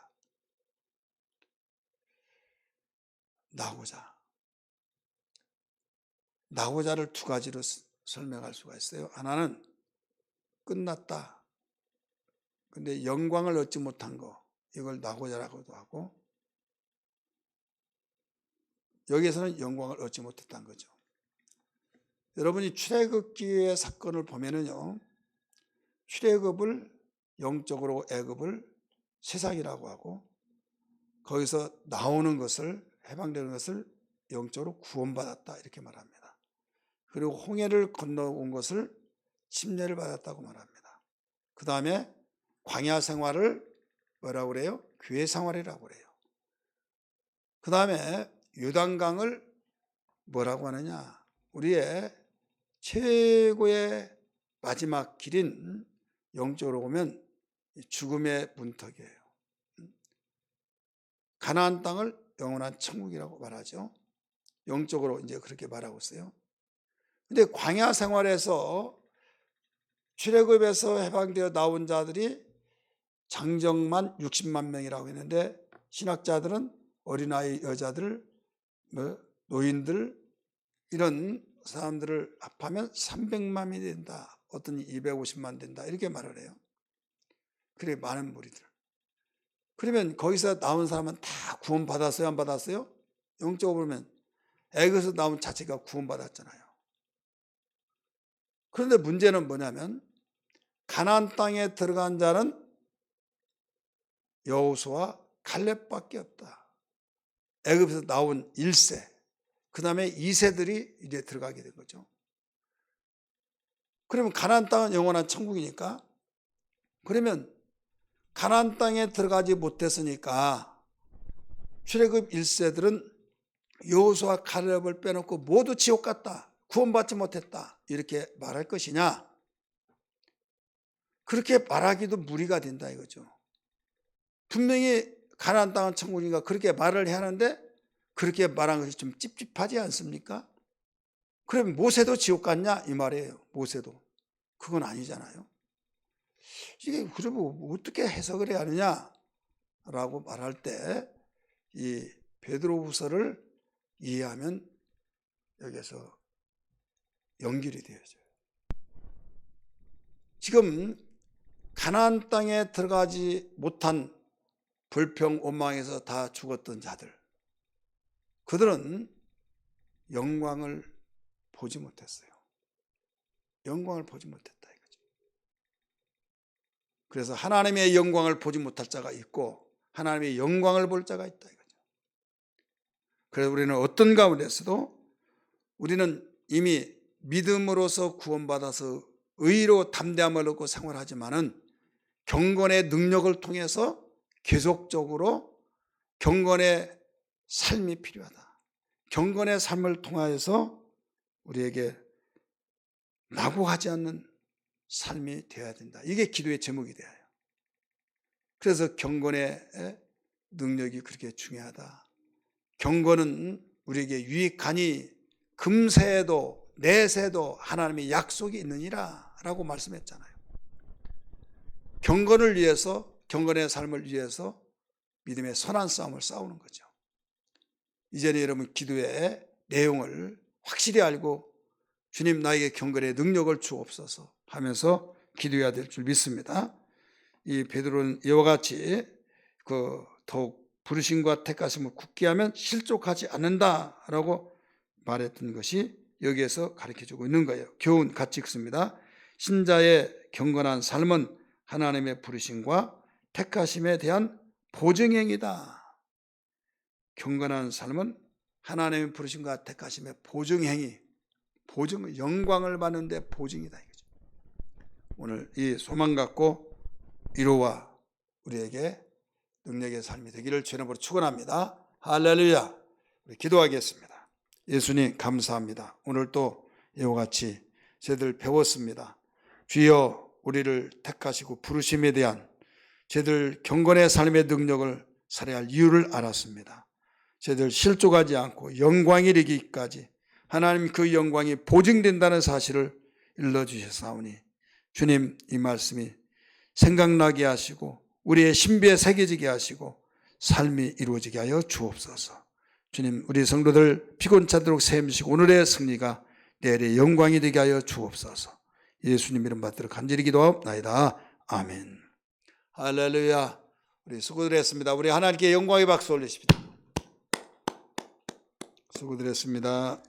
낙오자를 두 가지로 설명할 수가 있어요. 하나는 끝났다. 근데 영광을 얻지 못한 거, 이걸 낙오자라고도 하고, 여기에서는 영광을 얻지 못했다는 거죠. 여러분이 출애굽기의 사건을 보면은요, 출애굽을 영적으로 애굽을 세상이라고 하고, 거기서 나오는 것을 해방되는 것을 영적으로 구원받았다 이렇게 말합니다. 그리고 홍해를 건너온 것을 침례를 받았다고 말합니다. 그 다음에 광야 생활을 뭐라고 그래요? 교회 생활이라고 그래요. 그 다음에 요단강을 뭐라고 하느냐? 우리의 최고의 마지막 길인, 영적으로 보면 죽음의 문턱이에요. 가나안 땅을 영원한 천국이라고 말하죠. 영적으로 이제 그렇게 말하고 있어요. 근데 광야 생활에서 출애굽에서 해방되어 나온 자들이 장정만 60만 명이라고 했는데, 신학자들은 어린아이, 여자들, 노인들, 이런 사람들을 합하면 300만이 된다, 어떤 250만 된다, 이렇게 말을 해요. 그래, 많은 무리들. 그러면 거기서 나온 사람은 다 구원 받았어요, 안 받았어요? 영적으로 보면 애굽에서 나온 자체가 구원 받았잖아요. 그런데 문제는 뭐냐면, 가나안 땅에 들어간 자는 여호수아, 갈렙밖에 없다. 애굽에서 나온 1세, 그 다음에 2세들이 이제 들어가게 된 거죠. 그러면 가나안 땅은 영원한 천국이니까, 그러면 가나안 땅에 들어가지 못했으니까 출애굽 1세들은 여호수아, 갈렙을 빼놓고 모두 지옥 갔다, 구원받지 못했다, 이렇게 말할 것이냐? 그렇게 말하기도 무리가 된다 이거죠. 분명히 가나안 땅은 천국이니까 그렇게 말을 해야 하는데, 그렇게 말한 것이 좀 찝찝하지 않습니까? 그러면 모세도 지옥 갔냐 이 말이에요. 모세도. 그건 아니잖아요. 이게 그러면 어떻게 해석을 해야 하느냐라고 말할 때, 이 베드로후서를 이해하면 여기서 연결이 되어져요. 지금 가나안 땅에 들어가지 못한 불평 원망에서 다 죽었던 자들, 그들은 영광을 보지 못했어요. 영광을 보지 못했다 이거죠. 그래서 하나님의 영광을 보지 못할 자가 있고 하나님의 영광을 볼 자가 있다 이거죠. 그래서 우리는 어떤 가운데서도 우리는 이미 믿음으로서 구원받아서 의로 담대함을 얻고 생활하지만은 경건의 능력을 통해서 계속적으로 경건의 삶이 필요하다. 경건의 삶을 통하여서 우리에게 낙오하지 않는 삶이 되어야 된다. 이게 기도의 제목이 되어요. 그래서 경건의 능력이 그렇게 중요하다. 경건은 우리에게 유익하니 금세에도 내세도 하나님의 약속이 있느니라 라고 말씀했잖아요. 경건을 위해서, 경건의 삶을 위해서 믿음의 선한 싸움을 싸우는 거죠. 이제는 여러분 기도의 내용을 확실히 알고 주님 나에게 경건의 능력을 주옵소서 하면서 기도해야 될 줄 믿습니다. 이 베드로는 이와 같이 더욱 부르심과 택하심을 굳게 하면 실족하지 않는다라고 말했던 것이 여기에서 가르쳐주고 있는 거예요. 교훈 같이 읽습니다. 신자의 경건한 삶은 하나님의 부르심과 택하심에 대한 보증행위다. 경건한 삶은 하나님의 부르심과 택하심의 보증행위, 보증, 영광을 받는데 보증이다 이거죠. 오늘 이 소망 갖고 위로와 우리에게 능력의 삶이 되기를 주의 이름으로 축원합니다. 할렐루야. 우리 기도하겠습니다. 예수님 감사합니다. 오늘 또 이와 같이 저희들 배웠습니다. 주여 우리를 택하시고 부르심에 대한 저희들 경건의 삶의 능력을 살아야 할 이유를 알았습니다. 저희들 실족하지 않고 영광이 이르기까지 하나님 그 영광이 보증된다는 사실을 일러주셨사오니 주님 이 말씀이 생각나게 하시고 우리의 신비에 새겨지게 하시고 삶이 이루어지게 하여 주옵소서. 주님 우리 성도들 피곤차도록 세우시고 오늘의 승리가 내일의 영광이 되게 하여 주옵소서. 예수님 이름 받들어 간절히 기도하옵나이다. 아멘. 할렐루야. 우리 수고들 했습니다. 우리 하나님께 영광의 박수 올리십시다. 수고들 했습니다.